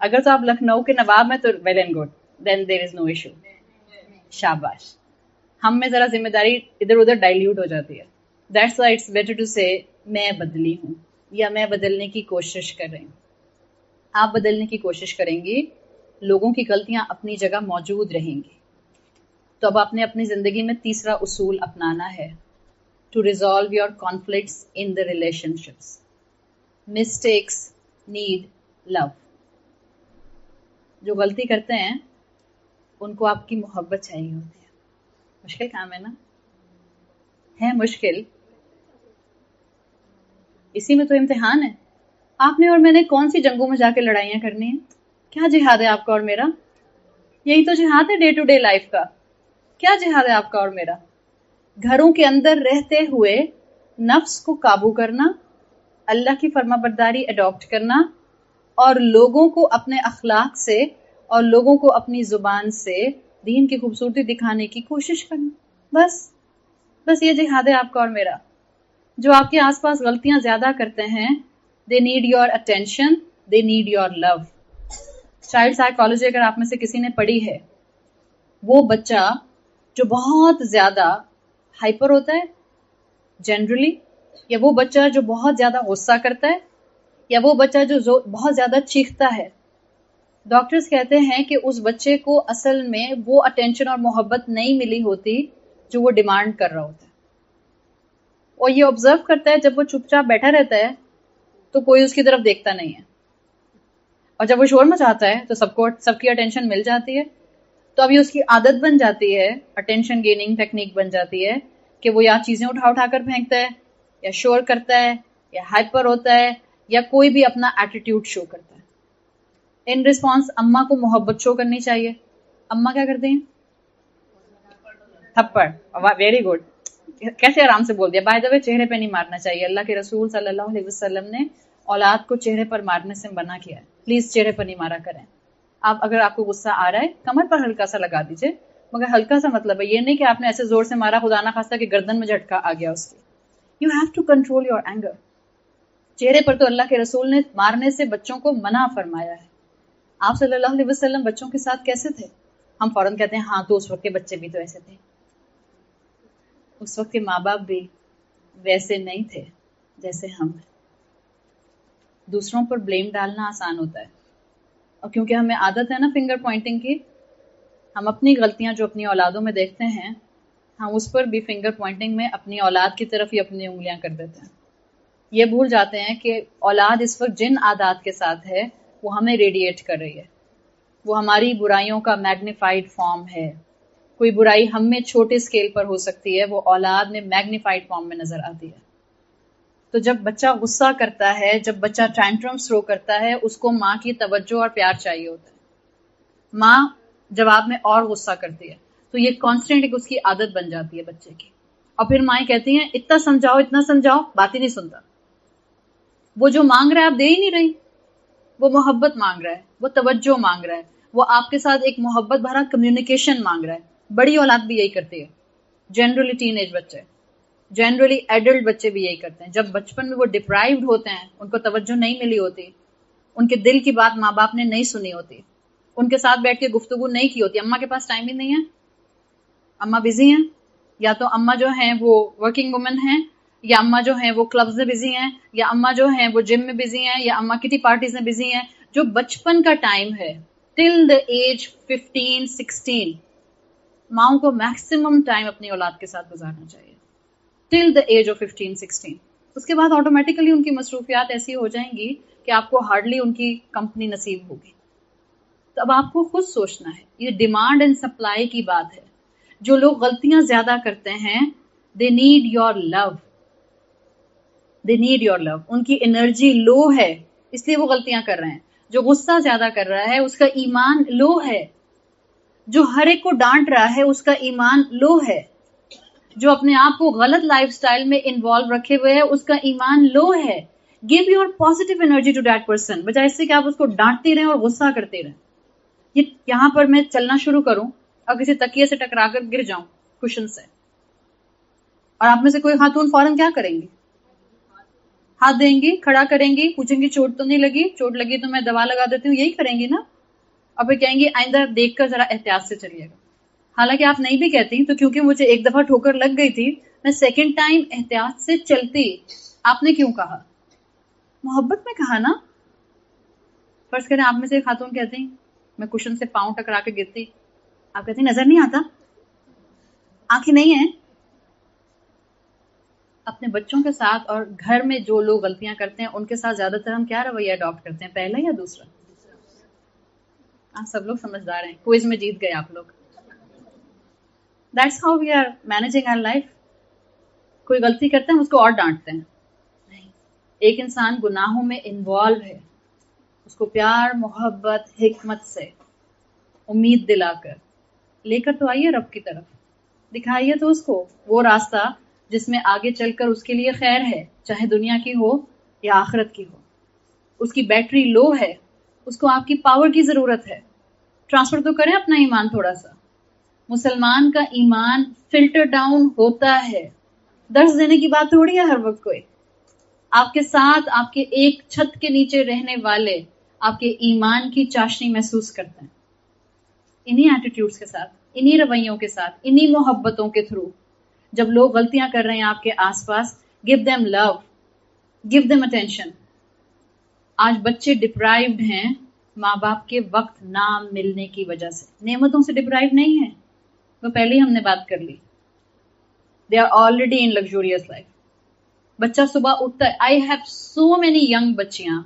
A: اگر تو آپ لکھنؤ کے نواب ہیں تو well and good, then there is no issue. شاباش. ہم میں ذرا ذمہ داری ادھر ادھر ڈائلیوٹ ہو جاتی ہے. That's why it's better to say میں بدلی ہوں یا میں بدلنے کی کوشش کر رہی ہوں. آپ بدلنے کی کوشش کریں گی, لوگوں کی غلطیاں اپنی جگہ موجود رہیں گی. تو اب آپ نے اپنی زندگی میں تیسرا اصول اپنانا ہے, to resolve your conflicts in the relationships. Mistakes need love. جو غلطی کرتے ہیں ان کو آپ کی محبت چاہیے ہوتی ہے. مشکل کام ہے نا, ہے مشکل, اسی میں تو امتحان ہے. آپ نے اور میں نے کون سی جنگوں میں جا کے لڑائیاں کرنی ہیں؟ کیا جہاد ہے آپ کا اور میرا؟ یہی تو جہاد ہے ڈے ٹو ڈے لائف کا. کیا جہاد ہے آپ کا اور میرا؟ گھروں کے اندر رہتے ہوئے نفس کو قابو کرنا, اللہ کی فرما برداری اڈاپٹ کرنا, اور لوگوں کو اپنے اخلاق سے اور لوگوں کو اپنی زبان سے دین کی خوبصورتی دکھانے کی کوشش کرنا. بس یہ جہاد ہے آپ کا اور میرا. جو آپ کے آس پاس غلطیاں زیادہ کرتے ہیں, they need your attention, they need your love. Child psychology اگر آپ میں سے کسی نے پڑھی ہے, وہ بچہ جو بہت زیادہ ہائپر ہوتا ہے جنرلی, یا وہ بچہ جو بہت زیادہ غصہ کرتا ہے, یا وہ بچہ جو بہت زیادہ چیختا ہے, ڈاکٹرز کہتے ہیں کہ اس بچے کو اصل میں وہ اٹینشن اور محبت نہیں ملی ہوتی جو وہ ڈیمانڈ کر رہا ہوتا ہے. اور یہ آبزرو کرتا ہے, جب وہ چپ چاپ بیٹھا رہتا ہے تو کوئی اس کی طرف دیکھتا نہیں ہے, اور جب وہ شور مچاتا ہے تو سب کی اٹینشن مل جاتی ہے. تو اب یہ اس کی عادت بن جاتی ہے, اٹینشن گیننگ ٹیکنیک بن جاتی ہے کہ وہ یا چیزیں اٹھا کر پھینکتا ہے, یا شور کرتا ہے, یا ہائپر ہوتا ہے, یا کوئی بھی اپنا ایٹیٹیوڈ شو کرتا ہے. ان ریسپانس اماں کو محبت شو کرنی چاہیے. اماں کیا کرتے ہیں؟ تھپڑ. ویری گڈ, کیسے آرام سے بول دیا. بائی دا وے چہرے پہ نہیں مارنا چاہیے. اللہ کے رسول صلی اللہ علیہ وسلم نے اولاد کو چہرے پر مارنے سے منع کیا ہے. پلیز چہرے پر نہیں مارا کریں. اگر آپ کو غصہ آ رہا ہے کمر پر ہلکا سا لگا دیجئے, مگر ہلکا سا مطلب ہے یہ نہیں کہ آپ نے ایسے زور سے مارا خدا نہ خواستہ کہ گردن میں جھٹکا آ گیا اس کی. You have to control your anger. چہرے پر تو اللہ کے رسول نے مارنے سے بچوں کو منع فرمایا ہے. آپ صلی اللہ علیہ وسلم بچوں کے ساتھ کیسے تھے؟ ہم فوراً کہتے ہیں ہاں تو اس وقت کے بچے بھی تو ایسے تھے. اس وقت کے ماں باپ بھی ویسے نہیں تھے جیسے ہم ہیں. دوسروں پر بلیم ڈالنا آسان ہوتا ہے, اور کیونکہ ہمیں عادت ہے نا فنگر پوائنٹنگ کی، ہم اپنی غلطیاں جو اپنی اولادوں میں دیکھتے ہیں ہم اس پر بھی فنگر پوائنٹنگ میں اپنی اولاد کی طرف ہی اپنی انگلیاں کر دیتے ہیں. یہ بھول جاتے ہیں کہ اولاد اس وقت جن عادات کے ساتھ ہے وہ ہمیں ریڈیٹ کر رہی ہے، وہ ہماری برائیوں کا میگنیفائڈ فارم ہے. کوئی برائی ہم میں چھوٹے سکیل پر ہو سکتی ہے، وہ اولاد میں میگنیفائڈ فارم میں نظر آتی ہے. تو جب بچہ غصہ کرتا ہے، جب بچہ ٹینٹرم تھرو کرتا ہے، اس کو ماں کی توجہ اور پیار چاہیے ہوتا ہے. ماں جواب میں اور غصہ کرتی ہے تو یہ کانسٹنٹ اس کی عادت بن جاتی ہے بچے کی. اور پھر مائیں کہتی ہیں اتنا سمجھاؤ بات ہی نہیں سنتا. وہ جو مانگ رہا ہے آپ دے ہی نہیں رہی. وہ محبت مانگ رہا ہے، وہ توجہ مانگ رہا ہے، وہ آپ کے ساتھ ایک محبت بھرا کمیونیکیشن مانگ رہا ہے. بڑی اولاد بھی یہی کرتی ہے، جنرلی ٹین ایج بچے، جنرلی ایڈلٹ بچے بھی یہی کرتے ہیں. جب بچپن میں وہ ڈپرائیوڈ ہوتے ہیں، ان کو توجہ نہیں ملی ہوتی، ان کے دل کی بات ماں باپ نے نہیں سنی ہوتی، ان کے ساتھ بیٹھ کے گفتگو نہیں کی ہوتی. اماں کے پاس ٹائم ہی نہیں ہے، اماں بزی ہیں، یا تو اماں جو ہیں وہ ورکنگ وومن ہیں، یا اماں جو ہیں وہ کلبز میں بزی ہیں، یا اماں جو ہیں وہ جم میں بزی ہیں، یا اماں کٹی پارٹیز میں بزی ہیں. جو بچپن کا ٹائم ہے ٹل دا ایج 15-16 ماؤں کو میکسیمم ٹائم اپنی اولاد کے ساتھ گزارنا چاہیے ٹل دا ایج آف 15-16. اس کے بعد آٹومیٹیکلی ان کی مصروفیات ایسی ہو جائیں گی کہ آپ کو ہارڈلی ان کی کمپنی نصیب ہوگی. تو اب آپ کو خود سوچنا ہے، یہ ڈیمانڈ اینڈ سپلائی کی بات ہے. جو لوگ غلطیاں زیادہ کرتے ہیں they need your love, they need your love. ان کی انرجی لو ہے اس لیے وہ غلطیاں کر رہے ہیں. جو غصہ زیادہ کر رہا ہے اس کا ایمان لو ہے. جو ہر ایک کو ڈانٹ رہا ہے اس کا ایمان لو ہے. جو اپنے آپ کو غلط لائف سٹائل میں انوالو رکھے ہوئے ہے اس کا ایمان لو ہے. Give your positive energy to that person, بجائے اس سے کہ آپ اس کو ڈانٹتے رہیں اور غصہ کرتے رہیں. یہاں پر میں چلنا شروع کروں اور کسی تکیے سے ٹکرا کر گر جاؤں کشن سے، اور آپ میں سے کوئی خاتون فوراً کیا کریں گی؟ ہاتھ دیں گی، کھڑا کریں گی، پوچھیں گی چوٹ تو نہیں لگی؟ چوٹ لگی تو میں دوا لگا دیتی ہوں، یہی کریں گی نا. اور پھر کہیں گی آئندہ دیکھ کر ذرا احتیاط سے چلیے گا. حالانکہ آپ نہیں بھی کہتی تو کیونکہ مجھے ایک دفعہ ٹھوکر لگ گئی تھی میں سیکنڈ ٹائم احتیاط سے چلتی. آپ نے کیوں کہا؟ محبت میں کہا نا. فرض کریں آپ میں سے خاتون کہتی میں کشن سے پاؤں ٹکرا کے گرتی، آپ کہتی نظر نہیں آتا، آنکھیں نہیں ہیں. اپنے بچوں کے ساتھ اور گھر میں جو لوگ غلطیاں کرتے ہیں ان کے ساتھ زیادہ تر ہم کیا رویہ اڈاپٹ کرتے ہیں، پہلا یا دوسرا؟ سب لوگ سمجھدار ہیں، کوئز میں جیت گئے آپ لوگ. That's how we are managing our life. کوئی غلطی کرتے ہیں اس کو اور ڈانٹتے ہیں. نہیں، ایک انسان گناہوں میں انوالو ہے، اس کو پیار محبت حکمت سے امید دلا کر لے کر تو آئیے رب کی طرف، دکھائیے تو اس کو وہ راستہ جس میں آگے چل کر اس کے لیے خیر ہے، چاہے دنیا کی ہو یا آخرت کی ہو. اس کی بیٹری لو ہے، اس کو آپ کی پاور کی ضرورت ہے. ٹرانسفر تو کریں اپنا ایمان تھوڑا سا. مسلمان کا ایمان فلٹر ڈاؤن ہوتا ہے. درس دینے کی بات تھوڑی ہے ہر وقت. کوئی آپ کے ساتھ آپ کے ایک چھت کے نیچے رہنے والے آپ کے ایمان کی چاشنی محسوس کرتے ہیں. انہی ایٹیٹیوڈز کے ساتھ، انہی رویوں کے ساتھ، انہی محبتوں کے تھرو جب لوگ غلطیاں کر رہے ہیں آپ کے آس پاس، گیو دیم لو، گیو دیم اٹینشن. آج بچے ڈپرائیوڈ ہیں ماں باپ کے وقت نہ ملنے کی وجہ سے. نعمتوں سے ڈپرائیوڈ نہیں ہیں، وہ پہلے ہی ہم نے بات کر لی. They are already in luxurious life. بچہ صبح اٹھتا ہے، I have so many young بچیاں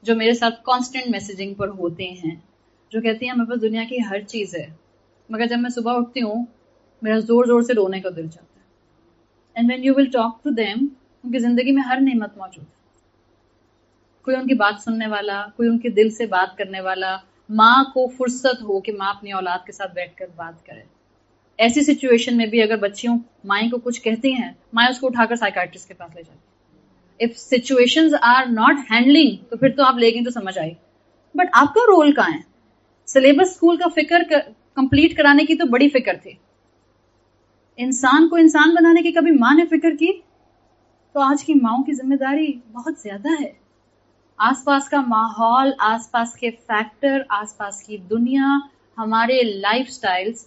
A: جو میرے ساتھ کانسٹنٹ میسجنگ پر ہوتے ہیں، جو کہتی ہیں میرے پاس دنیا کی ہر چیز ہے مگر جب میں صبح اٹھتی ہوں میرا زور زور سے رونے کا دل چاہتا ہے. And when you will talk to them, ان کی زندگی میں ہر نعمت موجود ہے. کوئی ان کی بات سننے والا، کوئی ان کے دل سے بات کرنے والا، ماں کو فرصت ہو کہ ماں اپنی اولاد کے ساتھ بیٹھ کر بات کرے. ایسی سچویشن میں بھی اگر بچیوں مائیں کو کچھ کہتی ہیں، مائیں اس کو اٹھا کر سائیکاٹرسٹ کے پاس لے جاتی. If situations are not handling تو پھر تو آپ لے گئیں تو سمجھ آئی. بٹ آپ کا رول کہاں ہے؟ سلیبس اسکول کا فکر کمپلیٹ کرانے کی تو بڑی فکر تھی. انسان کو انسان بنانے کی کبھی ماں نے فکر کی؟ تو آج کی ماؤں کی ذمہ داری بہت زیادہ ہے. آس پاس کا ماحول، آس پاس کے فیکٹر، آس پاس کی دنیا، ہمارے لائف سٹائلز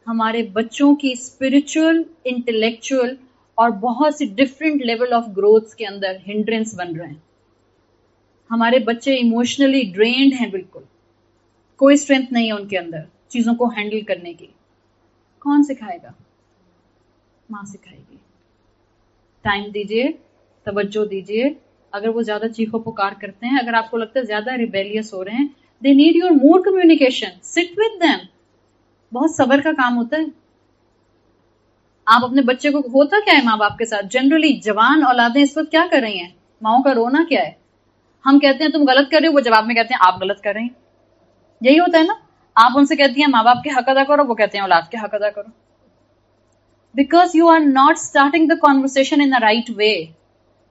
A: ہمارے بچوں کی اسپرچل، انٹلیکچوئل اور بہت سی ڈفرینٹ لیول آف گروتھ کے اندر ہنڈرنس بن رہے ہیں. ہمارے بچے ایموشنلی ڈرینڈ ہیں بالکل. کوئی اسٹرینتھ نہیں ہے ان کے اندر چیزوں کو ہینڈل کرنے کی. کون سکھائے گا؟ ماں سکھائے گی. ٹائم دیجیے، توجہ دیجیے. اگر وہ زیادہ چیخو پکار کرتے ہیں، اگر آپ کو لگتا ہے زیادہ ریبیلیس ہو رہے ہیں، they need your more communication. Sit with them. بہت صبر کا کام ہوتا ہے. آپ اپنے بچے کو، ہوتا کیا ہے ماں باپ کے ساتھ جنرلی، جوان اولادیں اس وقت کیا کر رہی ہیں؟ ماؤں کا رونا کیا ہے؟ ہم کہتے ہیں تم غلط کر رہے ہو، وہ جواب میں کہتے ہیں آپ غلط کر رہے ہیں. یہی ہوتا ہے نا. آپ ان سے کہتی ہیں ماں باپ کے حق ادا کرو، وہ کہتے ہیں اولاد کے حق ادا کرو. Because you are not starting the conversation in the right way.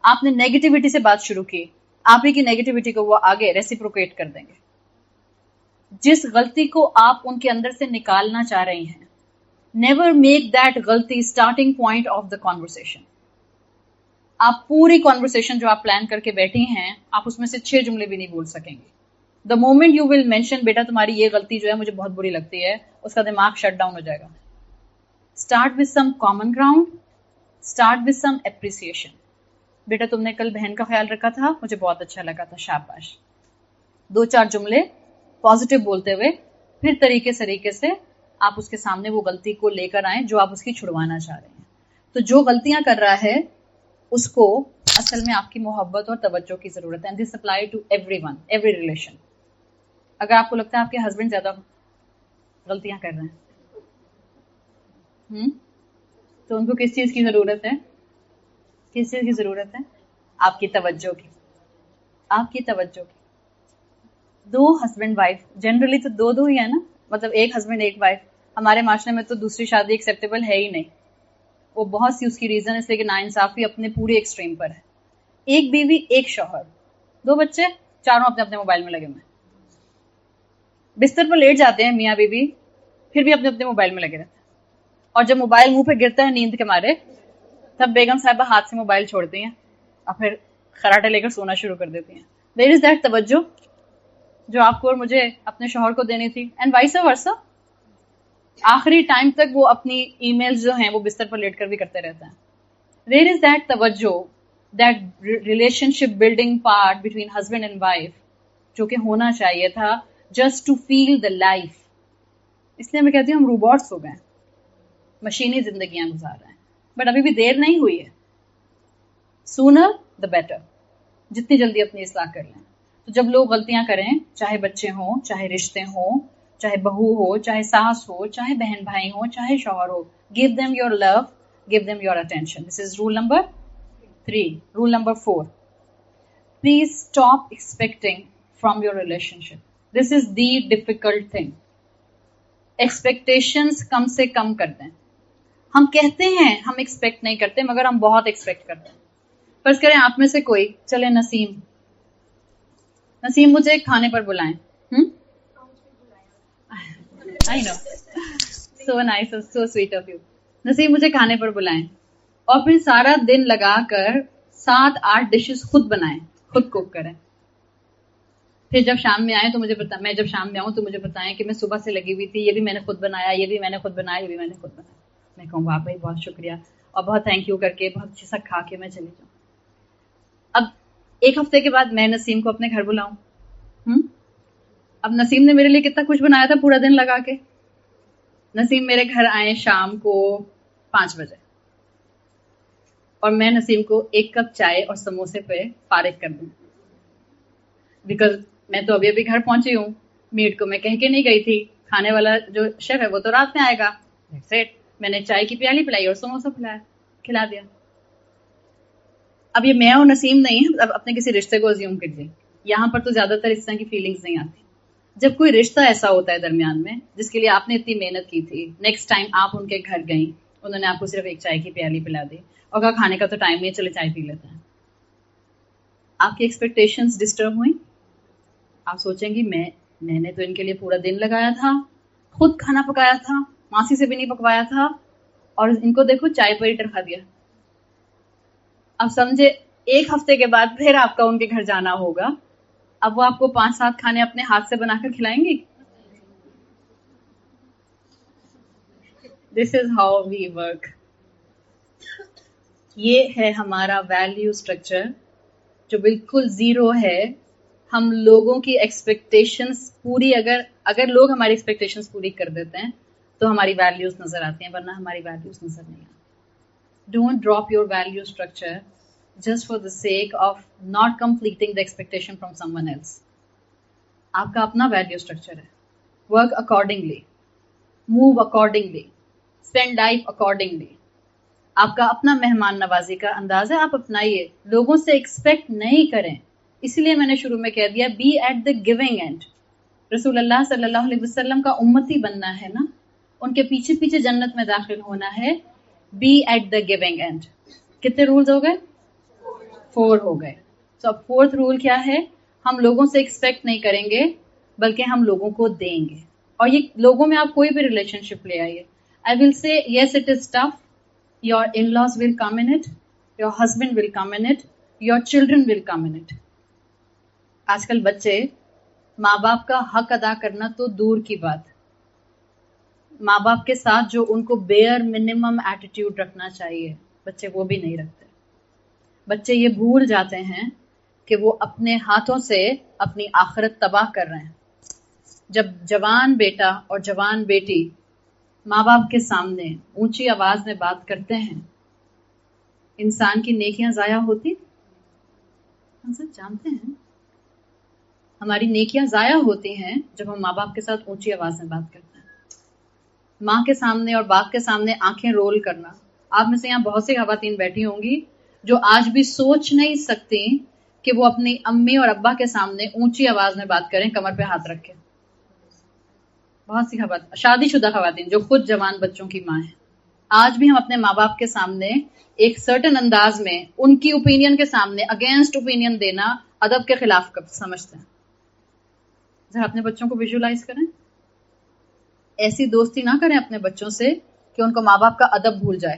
A: آپ نے نیگیٹیوٹی سے بات شروع کی، آپ ہی کی نیگیٹیوٹی کو وہ آگے ریسیپروکیٹ کر دیں گے. جس غلطی کو آپ ان کے اندر سے نکالنا چاہ رہی ہیں، نیور میک دیٹ غلطی starting point of the conversation. آپ پوری کانورسیشن جو آپ پلان کر کے بیٹھی ہیں، آپ اس میں سے 6 جملے بھی نہیں بول سکیں گے. The moment you will mention بیٹا تمہاری یہ غلطی جو ہے مجھے بہت بری لگتی ہے، اس کا دماغ شٹ ڈاؤن ہو جائے گا. Start with some common ground, start with some appreciation. بیٹا تم نے کل بہن کا خیال رکھا تھا، مجھے بہت اچھا لگا تھا، شاباش. 2-4 جملے پازیٹیو بولتے ہوئے پھر طریقے سے آپ اس کے سامنے وہ غلطی کو لے کر آئیں جو آپ اس کی چھڑوانا چاہ رہے ہیں. تو جو غلطیاں کر رہا ہے اس کو اصل میں آپ کی محبت اور توجہ کی ضرورت ہے. This apply to every one, every relation. اگر آپ کو لگتا ہے آپ کے ہسبینڈ زیادہ غلطیاں کر رہے ہیں تو ان کو کس چیز کی ضرورت ہے؟ کس چیز کی ضرورت ہے؟ آپ کی توجہ کی. آپ کی توجہ کی. 2 ہسبینڈ وائف، جنرلی تو 2 ہی ہے نا، مطلب ایک ہسبینڈ ایک وائف. ہمارے معاشرے میں تو دوسری شادی ایکسیپٹیبل ہے ہی نہیں. وہ بہت سی اس کی ریزن ہے، اس لیے کہ ناانصافی اپنے پورے ایکسٹریم پر ہے. ایک بیوی ایک شوہر، 2 بچے، چاروں اپنے اپنے موبائل میں لگے ہوئے ہیں. بستر پر لیٹ جاتے ہیں میاں بیوی، پھر بھی اپنے اپنے موبائل میں لگے رہتے ہیں. اور جب موبائل منہ پہ گرتا ہے نیند کے مارے، تب بیگم صاحبہ ہاتھ سے موبائل چھوڑتی ہیں اور پھر خراٹے لے کر سونا شروع کر دیتی ہیں. ویئر از دیٹ توجہ جو آپ کو اور مجھے اپنے شوہر کو دینی تھی؟ And vice versa. آخری ٹائم تک وہ اپنی ای میل جو ہیں وہ بستر پر لیٹ کر بھی کرتے رہتے ہیں. ویئر از دیٹ توجہ، that relationship building part between husband and wife جو کہ ہونا چاہیے تھا just to feel the life. اس لیے میں کہتی ہوں ہم روبوٹس ہو گئے، مشینی زندگیاں گزار رہے ہیں. بٹ ابھی بھی دیر نہیں ہوئی ہے. Sooner the better. جتنی جلدی اپنی اصلاح کر لیں. تو جب لوگ غلطیاں کریں، چاہے بچے ہوں، چاہے رشتے ہوں، چاہے بہو ہو، چاہے ساس ہو، چاہے بہن بھائی ہوں، چاہے شوہر ہو، give them your love, give them your attention. This is rule number 3. Rule number 4. Please stop expecting from your relationship. This is the difficult thing. Expectations کم سے کم کر دیں. ہم کہتے ہیں ہم ایکسپیکٹ نہیں کرتے، مگر ہم بہت ایکسپیکٹ کرتے ہیں. فرض کریں آپ میں سے کوئی، چلے نسیم مجھے کھانے پر بلائیں. I know. So nice, so sweet of you. نسیم مجھے کھانے پر بلائیں اور پھر سارا دن لگا کر 7-8 ڈشز خود بنائیں، خود کوک کریں. پھر جب شام میں آئیں تو میں جب شام میں آؤں تو مجھے بتائیں کہ میں صبح سے لگی ہوئی تھی، یہ بھی میں نے خود بنایا، یہ بھی میں نے خود بنایا، یہ بھی میں نے خود بنایا. میں کہوں واہ بھائی بہت شکریہ اور بہت تھینک یو کر کے بہت اچھے سے کھا کے میں چلی جاؤں. اب 1 ہفتے کے بعد میں نسیم کو اپنے گھر بلاؤں. اب نسیم نے میرے لیے کتنا کچھ بنایا تھا پورا دن لگا کے. نسیم میرے گھر آئے شام کو 5 بجے اور میں نسیم کو 1 کپ چائے اور سموسے پہ فارغ کر دوں. بیکاز میں تو ابھی گھر پہنچی ہوں، میٹ کو میں کہہ کے نہیں گئی تھی، کھانے والا جو شیف ہے وہ تو رات میں آئے گا. میں نے چائے کی پیالی پلائی اور سموسا کھلا دیا. اب یہ میں اور نسیم نہیں ہے، اب اپنے کسی رشتے کو ازیوم کیجیے. یہاں پر تو زیادہ تر اس طرح کی فیلنگز نہیں آتی. جب کوئی رشتہ ایسا ہوتا ہے درمیان میں جس کے لیے آپ نے اتنی محنت کی تھی، نیکسٹ ٹائم آپ ان کے گھر گئیں، انہوں نے آپ کو صرف 1 چائے کی پیالی پلا دی اور کہا کھانے کا تو ٹائم نہیں ہے، چلے چائے پی لیتے ہیں. آپ کی ایکسپیکٹیشنز ڈسٹرب ہوئیں. آپ سوچیں گی میں نے تو ان کے لیے پورا دن لگایا تھا، خود کھانا پکایا تھا، ماسی سے بھی نہیں پکوایا تھا، اور ان کو دیکھو چائے پر ہی ٹرکا دیا. اب سمجھے 1 ہفتے کے بعد پھر آپ کا ان کے گھر جانا ہوگا. اب وہ آپ کو 5-7 کھانے اپنے ہاتھ سے بنا کر کھلائیں گی. دس از ہاؤ وی ورک. یہ ہے ہمارا ویلیو اسٹرکچر جو بالکل زیرو ہے ہم لوگوں کی ایکسپیکٹیشنز پوری اگر لوگ ہماری ایکسپیکٹیشنز پوری کر دیتے ہیں تو ہماری ویلیوز نظر آتی ہیں, ورنہ ہماری ویلیوز نظر نہیں آتی. Don't drop your value structure just for the sake of not completing the expectation from someone else. آپ کا اپنا ویلیو اسٹرکچر ہے. Work accordingly, move accordingly, spend life accordingly. آپ کا اپنا مہمان نوازی کا انداز ہے, آپ اپنائیے. لوگوں سے ایکسپیکٹ نہیں کریں. اسی لیے میں نے شروع میں کہہ دیا be at the giving end. رسول اللہ صلی اللہ علیہ وسلم کا امتی بننا ہے نا, ان کے پیچھے پیچھے جنت میں داخل ہونا ہے. Be at the giving end. کتنے رولز ہو گئے؟ 4 ہو گئے. تو اب 4th رول کیا ہے؟ ہم لوگوں سے ایکسپیکٹ نہیں کریں گے بلکہ ہم لوگوں کو دیں گے. اور یہ لوگوں میں آپ کوئی بھی ریلیشن شپ لے آئیے. آئی ول سے yes it is tough, your in laws will come in it, your husband will come in it, your children will come in it. آج کل بچے ماں باپ کا حق ادا کرنا تو دور کی بات, ماں باپ کے ساتھ جو ان کو بیئر منیمم ایٹیٹیوڈ رکھنا چاہیے بچے وہ بھی نہیں رکھتے. بچے یہ بھول جاتے ہیں کہ وہ اپنے ہاتھوں سے اپنی آخرت تباہ کر رہے ہیں. جب جوان بیٹا اور جوان بیٹی ماں باپ کے سامنے اونچی آواز میں بات کرتے ہیں, انسان کی نیکیاں ضائع ہوتی. ہم سب جانتے ہیں ہماری نیکیاں ضائع ہوتی ہیں جب ہم ماں باپ کے ساتھ اونچی آواز میں بات کرتے ہیں. ماں کے سامنے اور باپ کے سامنے آنکھیں رول کرنا. آپ میں سے یہاں بہت سی خواتین بیٹھی ہوں گی جو آج بھی سوچ نہیں سکتی کہ وہ اپنی امی اور ابا کے سامنے اونچی آواز میں بات کریں کمر پہ ہاتھ رکھ کے. بہت سی خواتین, شادی شدہ خواتین جو خود جوان بچوں کی ماں ہیں, آج بھی ہم اپنے ماں باپ کے سامنے ایک سرٹن انداز میں ان کی اوپینین کے سامنے اگینسٹ اوپینین دینا ادب کے خلاف سمجھتے ہیں. ذرا اپنے بچوں کو ویژولائز کریں. ایسی دوستی نہ کریں اپنے بچوں سے کہ ان کو ماں باپ کا ادب بھول جائے.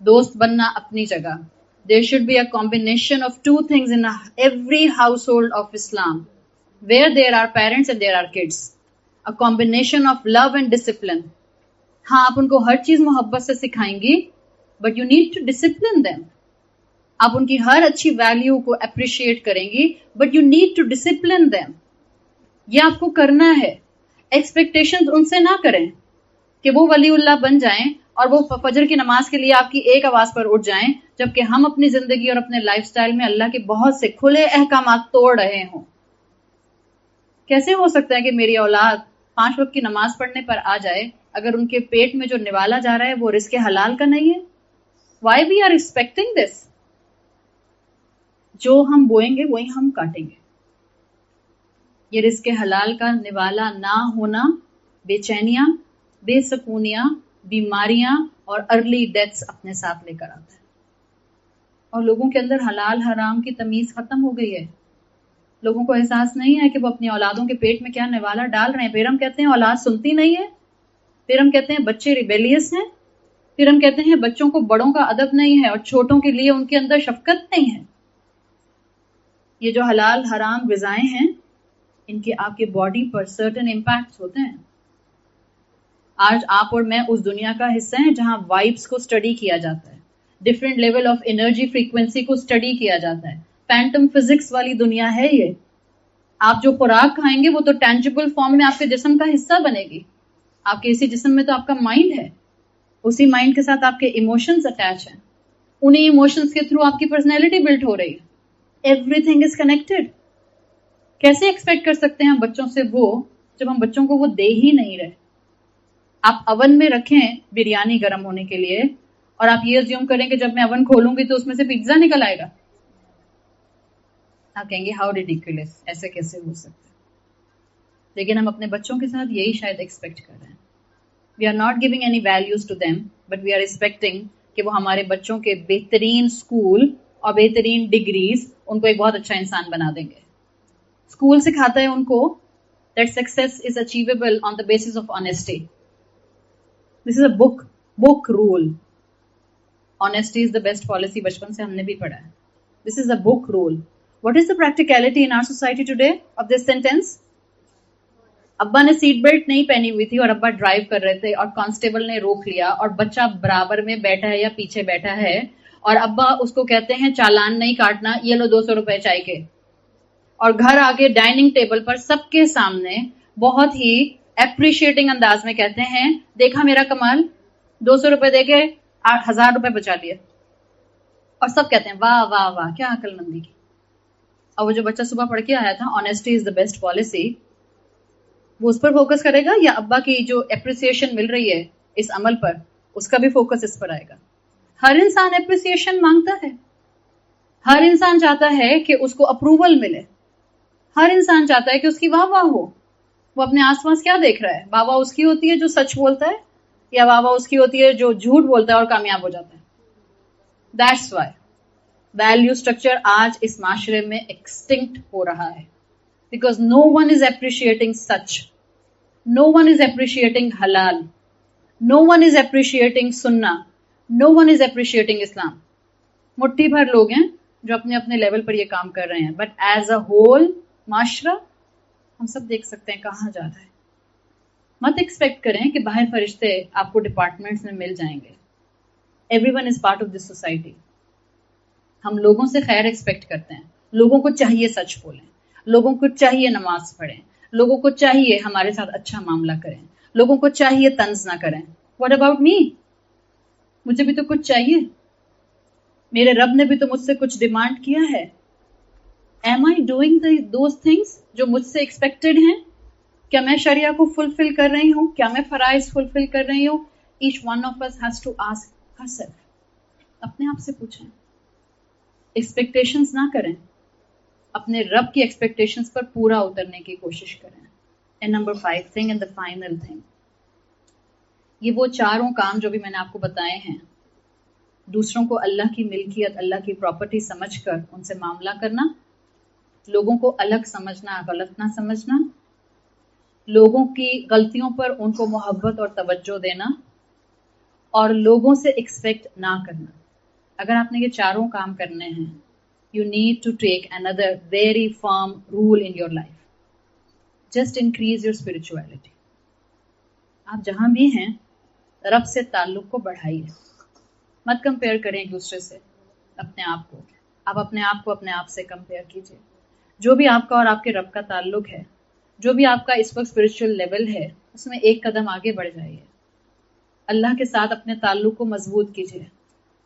A: دوست بننا اپنی جگہ. There should be a combination of 2 things in every household of Islam, where there are parents and there are kids. A combination of love and discipline. ہاں آپ ان کو ہر چیز محبت سے سکھائیں گی, but you need to discipline them. آپ ان کی ہر اچھی ویلیو کو اپریشیٹ کریں گی, but you need to discipline them. یہ آپ کو کرنا ہے. ایکسپیکٹیشن ان سے نہ کریں کہ وہ ولی اللہ بن جائیں اور وہ فجر کی نماز کے لیے آپ کی ایک آواز پر اٹھ جائیں, جبکہ ہم اپنی زندگی اور اپنے لائف سٹائل میں اللہ کے بہت سے کھلے احکامات توڑ رہے ہوں. کیسے ہو سکتا ہے کہ میری اولاد 5 وقت کی نماز پڑھنے پر آ جائے اگر ان کے پیٹ میں جو نوالا جا رہا ہے وہ رزق حلال کا نہیں ہے؟ Why we are expecting this? جو ہم بوئیں گے وہی ہم کاٹیں گے. یہ رزق حلال کا نوالا نہ ہونا بے چینیاں, بے سکونیاں, بیماریاں اور ارلی ڈیتھس اپنے ساتھ لے کر آتا ہے. اور لوگوں کے اندر حلال حرام کی تمیز ختم ہو گئی ہے. لوگوں کو احساس نہیں ہے کہ وہ اپنی اولادوں کے پیٹ میں کیا نوالا ڈال رہے ہیں. پھر ہم کہتے ہیں اولاد سنتی نہیں ہے, پھر ہم کہتے ہیں بچے ریبیلیس ہیں, پھر ہم کہتے ہیں بچوں کو بڑوں کا ادب نہیں ہے اور چھوٹوں کے لیے ان کے اندر شفقت نہیں ہے. یہ جو حلال حرام غذائیں ہیں ان کے آپ کے باڈی پر سرٹن امپیکٹس ہوتے ہیں. آج آپ اور میں اس دنیا کا حصہ ہیں جہاں وائبس کو اسٹڈی کیا جاتا ہے, different level of energy frequency کو اسٹڈی کیا جاتا ہے. فینٹم فزکس والی دنیا ہے یہ. آپ جو خوراک کھائیں گے وہ تو ٹینجیبل فارم میں آپ کے جسم کا حصہ بنے گی. آپ کے اسی جسم میں تو آپ کا مائنڈ ہے, اسی مائنڈ کے ساتھ آپ کے ایموشنز اٹیچ ہیں, انہیں ایموشنز کے تھرو آپ کی پرسنالٹی بلڈ ہو رہی ہے. Every thing is connected. کیسے ایکسپیکٹ کر سکتے ہیں ہم بچوں سے وہ جب ہم بچوں کو وہ دے ہی نہیں رہے؟ آپ اون میں رکھیں بریانی گرم ہونے کے لیے اور آپ یہ ازیوم کریں کہ جب میں اون کھولوں گی تو اس میں سے پیزا نکل آئے گا. آپ کہیں گے ہاؤ ریڈیکولس, ایسے کیسے ہو سکتا ہے؟ لیکن ہم اپنے بچوں کے ساتھ یہی شاید ایکسپیکٹ کر رہے ہیں. We are not giving any values to them, but we are expecting کہ وہ ہمارے بچوں کے بہترین اسکول اور بہترین ڈگریز ان کو ایک بہت اچھا انسان بنا دیں گے. اسکول سکھاتا ہے ان کو that success is achievable on the basis of honesty. This is a book rule. Honesty is the best policy. بچپن سے ہم نے بھی پڑھا ہے. This is a book rule. What is the practicality in our society today of this sentence? ابا نے سیٹ بیلٹ نہیں پہنی ہوئی تھی اور ابا ڈرائیو کر رہے تھے اور کانسٹیبل نے روک لیا اور بچہ برابر میں بیٹھا ہے یا پیچھے بیٹھا ہے اور ابا اس کو کہتے ہیں چالان نہیں کاٹنا, یہ لو 200 روپے چائے کے. اور گھر آگے ڈائننگ ٹیبل پر سب کے سامنے بہت ہی اپریشیٹنگ انداز میں کہتے ہیں دیکھا میرا کمال, 200 روپے دے کے 1000 روپے بچا لیے, اور سب کہتے ہیں واہ واہ واہ کیا عقل مندی کی. اور وہ جو بچہ صبح پڑھ کے آیا تھا honesty is the best policy, وہ اس پر فوکس کرے گا یا ابا کی جو اپریسیشن مل رہی ہے اس عمل پر اس کا بھی فوکس اس پر آئے گا. ہر انسان اپریسیشن مانگتا ہے, ہر انسان چاہتا ہے کہ اس کو اپروول ملے, ہر انسان چاہتا ہے کہ اس کی واہ واہ ہو. وہ اپنے آس پاس کیا دیکھ رہا ہے, واہ واہ اس کی ہوتی ہے جو سچ بولتا ہے یا واہ واہ اس کی ہوتی ہے جو جھوٹ بولتا ہے اور کامیاب ہو جاتا ہے. دیٹس وائی ویلیو اسٹرکچر آج اس معاشرے میں ایکسٹنکٹ ہو رہا ہے, because no one is appreciating سچ, نو ون از اپریشیٹنگ حلال, نو ون از اپریشیٹنگ سننا, نو ون از اپریشیٹنگ اسلام. مٹھی بھر لوگ ہیں جو اپنے اپنے لیول پر یہ کام کر رہے ہیں, بٹ ایز اے ہول معاشرہ ہم سب دیکھ سکتے ہیں کہاں جا رہا ہے. مت ایکسپیکٹ کریں کہ باہر فرشتے آپ کو ڈپارٹمنٹس میں مل جائیں گے. Every one is part of this society. ہم لوگوں سے خیر ایکسپیکٹ کرتے ہیں, لوگوں کو چاہیے سچ بولیں, لوگوں کو چاہیے نماز پڑھیں, لوگوں کو چاہیے ہمارے ساتھ اچھا معاملہ کریں, لوگوں کو چاہیے طنز نہ کریں. What about me? مجھے بھی تو کچھ چاہیے, میرے رب نے بھی تو مجھ سے کچھ ڈیمانڈ کیا ہے. Am I doing those things جو مجھ سے ایکسپیکٹڈ ہیں؟ کیا میں شریعہ کو فلفل کر رہی ہوں؟ کیا میں فرائض فلفل کر رہی ہوں؟ Each one of us has to ask herself. اپنے آپ سے پوچھیں, ایکسپیکٹیشنز نہ کریں, اپنے رب کی ایکسپیکٹیشنز پر پورا اترنے کی کوشش کریں. And number 5 thing and the final thing, یہ وہ چاروں کام جو بھی میں نے آپ کو بتائے ہیں, دوسروں کو اللہ کی ملکیت, اللہ کی پراپرٹی سمجھ کر ان سے معاملہ کرنا, لوگوں کو الگ سمجھنا, غلط نہ سمجھنا, لوگوں کی غلطیوں پر ان کو محبت اور توجہ دینا, اور لوگوں سے ایکسپیکٹ نہ کرنا. اگر آپ نے یہ چاروں کام کرنے ہیں, you need to take another very firm rule in your life. Just increase your spirituality. آپ جہاں بھی ہیں رب سے تعلق کو بڑھائیے. مت کمپیئر کریں ایک دوسرے سے اپنے آپ کو, آپ اپنے آپ کو اپنے آپ سے کمپیئر کیجیے. جو بھی آپ کا اور آپ کے رب کا تعلق ہے, جو بھی آپ کا اس وقت اسپرچل لیول ہے, اس میں ایک قدم آگے بڑھ جائیے. اللہ کے ساتھ اپنے تعلق کو مضبوط کیجیے.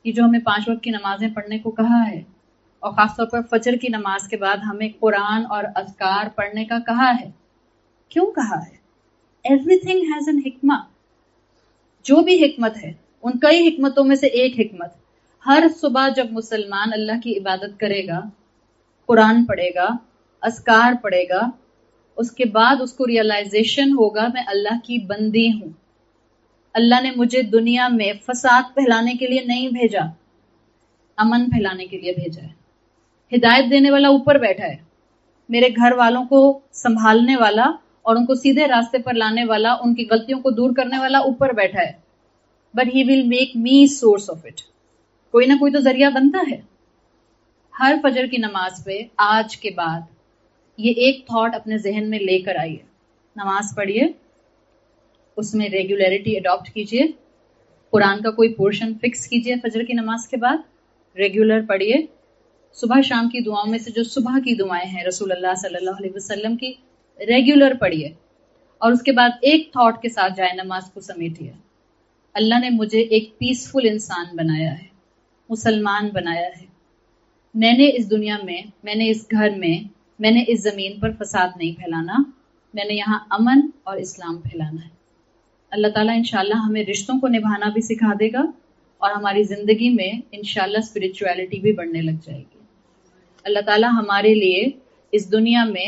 A: یہ جو ہمیں 5 وقت کی نمازیں پڑھنے کو کہا ہے, اور خاص طور پر فجر کی نماز کے بعد ہمیں قرآن اور اذکار پڑھنے کا کہا ہے, کیوں کہا ہے؟ ایوری تھنگ ہیز این حکمہ. جو بھی حکمت ہے ان کئی حکمتوں میں سے ایک حکمت, ہر صبح جب مسلمان اللہ کی عبادت کرے گا, قرآن پڑھے گا, اذکار پڑھے گا, اس کے بعد اس کو ریئلائزیشن ہوگا میں اللہ کی بندی ہوں. اللہ نے مجھے دنیا میں فساد پھیلانے کے لیے نہیں بھیجا, امن پھیلانے کے لیے بھیجا ہے. ہدایت دینے والا اوپر بیٹھا ہے, میرے گھر والوں کو سنبھالنے والا اور ان کو سیدھے راستے پر لانے والا, ان کی غلطیوں کو دور کرنے والا اوپر بیٹھا ہے. But he will make me source of it. کوئی نہ کوئی تو ذریعہ بنتا ہے. ہر فجر کی نماز پہ آج کے بعد یہ ایک تھاٹ اپنے ذہن میں لے کر آئیے, نماز پڑھیے, اس میں ریگولیرٹی اڈاپٹ کیجیے, قرآن کا کوئی پورشن فکس کیجیے فجر کی نماز کے بعد, ریگولر پڑھیے. صبح شام کی دعاؤں میں سے جو صبح کی دعائیں ہیں رسول اللہ صلی اللہ علیہ وسلم کی, ریگولر پڑھیے, اور اس کے بعد ایک تھاٹ کے ساتھ جائے نماز کو سمیٹیے. اللہ نے مجھے ایک پیسفل انسان بنایا ہے, مسلمان بنایا ہے. میں نے اس دنیا میں, میں نے اس گھر میں, میں نے اس زمین پر فساد نہیں پھیلانا, میں نے یہاں امن اور اسلام پھیلانا ہے. اللہ تعالیٰ انشاءاللہ ہمیں رشتوں کو نبھانا بھی سکھا دے گا, اور ہماری زندگی میں انشاءاللہ اسپرچویلٹی بھی بڑھنے لگ جائے گی. اللہ تعالیٰ ہمارے لیے اس دنیا میں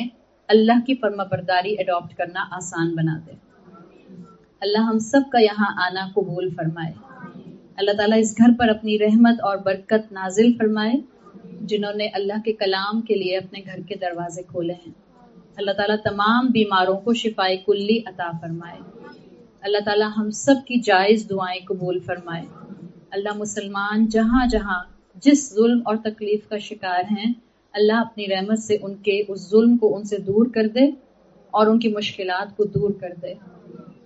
A: اللہ کی فرما برداری اڈاپٹ کرنا آسان بنا دے. اللہ ہم سب کا یہاں آنا قبول فرمائے. اللہ تعالیٰ اس گھر پر اپنی رحمت اور برکت نازل فرمائے. جنہوں نے اللہ کے کلام کے لیے اپنے گھر کے دروازے کھولے ہیں, اللہ تعالیٰ تمام بیماروں کو شفائے کلی عطا فرمائے. اللہ تعالیٰ ہم سب کی جائز دعائیں قبول فرمائے. اللہ مسلمان جہاں جہاں جس ظلم اور تکلیف کا شکار ہیں, اللہ اپنی رحمت سے ان کے اس ظلم کو ان سے دور کر دے اور ان کی مشکلات کو دور کر دے.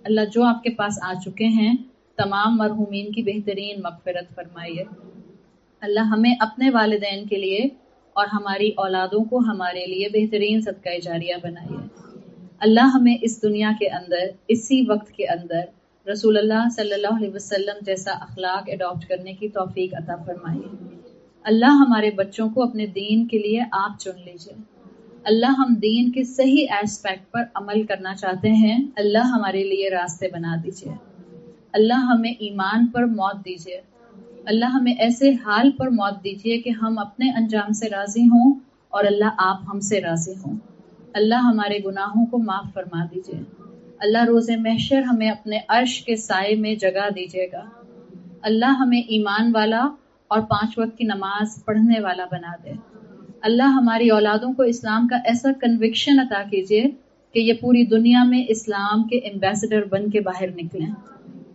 A: اللہ جو آپ کے پاس آ چکے ہیں تمام مرحومین کی بہترین مغفرت فرمائیے. اللہ ہمیں اپنے والدین کے لیے اور ہماری اولادوں کو ہمارے لیے بہترین صدقہ جاریہ بنائیے۔ اللہ ہمیں اس دنیا کے اندر اسی وقت کے اندر رسول اللہ صلی اللہ علیہ وسلم جیسا اخلاق اڈاپٹ کرنے کی توفیق عطا فرمائیے۔ اللہ ہمارے بچوں کو اپنے دین کے لیے آپ چن لیجئے۔ اللہ ہم دین کے صحیح ایسپیکٹ پر عمل کرنا چاہتے ہیں، اللہ ہمارے لیے راستے بنا دیجئے۔ اللہ ہمیں ایمان پر موت دیجئے۔ اللہ ہمیں ایسے حال پر موت دیجئے کہ ہم اپنے انجام سے راضی ہوں اور اللہ آپ ہم سے راضی ہوں۔ اللہ ہمارے گناہوں کو معاف فرما دیجئے۔ اللہ روز محشر ہمیں اپنے عرش کے سائے میں جگہ دیجئے گا۔ اللہ ہمیں ایمان والا اور 5 وقت کی نماز پڑھنے والا بنا دے۔ اللہ ہماری اولادوں کو اسلام کا ایسا کنوکشن عطا کیجئے کہ یہ پوری دنیا میں اسلام کے ایمبیسڈر بن کے باہر نکلیں۔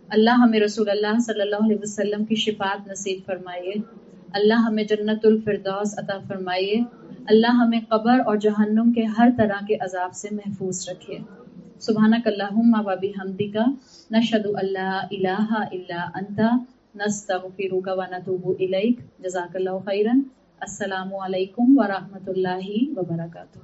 A: اللہ ہمیں رسول اللہ صلی اللہ علیہ وسلم کی شفاعت نصیب فرمائیے۔ اللہ ہمیں جنت الفردوس عطا فرمائیے۔ اللہ ہمیں قبر اور جہنم کے ہر طرح کے عذاب سے محفوظ رکھیے۔ سبحانک اللہم و بحمدک، نشہد ان لا الہ الا انت، نستغفرک و نتوب الیک۔ جزاک اللہ خیرا۔ السلام علیکم ورحمۃ اللہ وبرکاتہ۔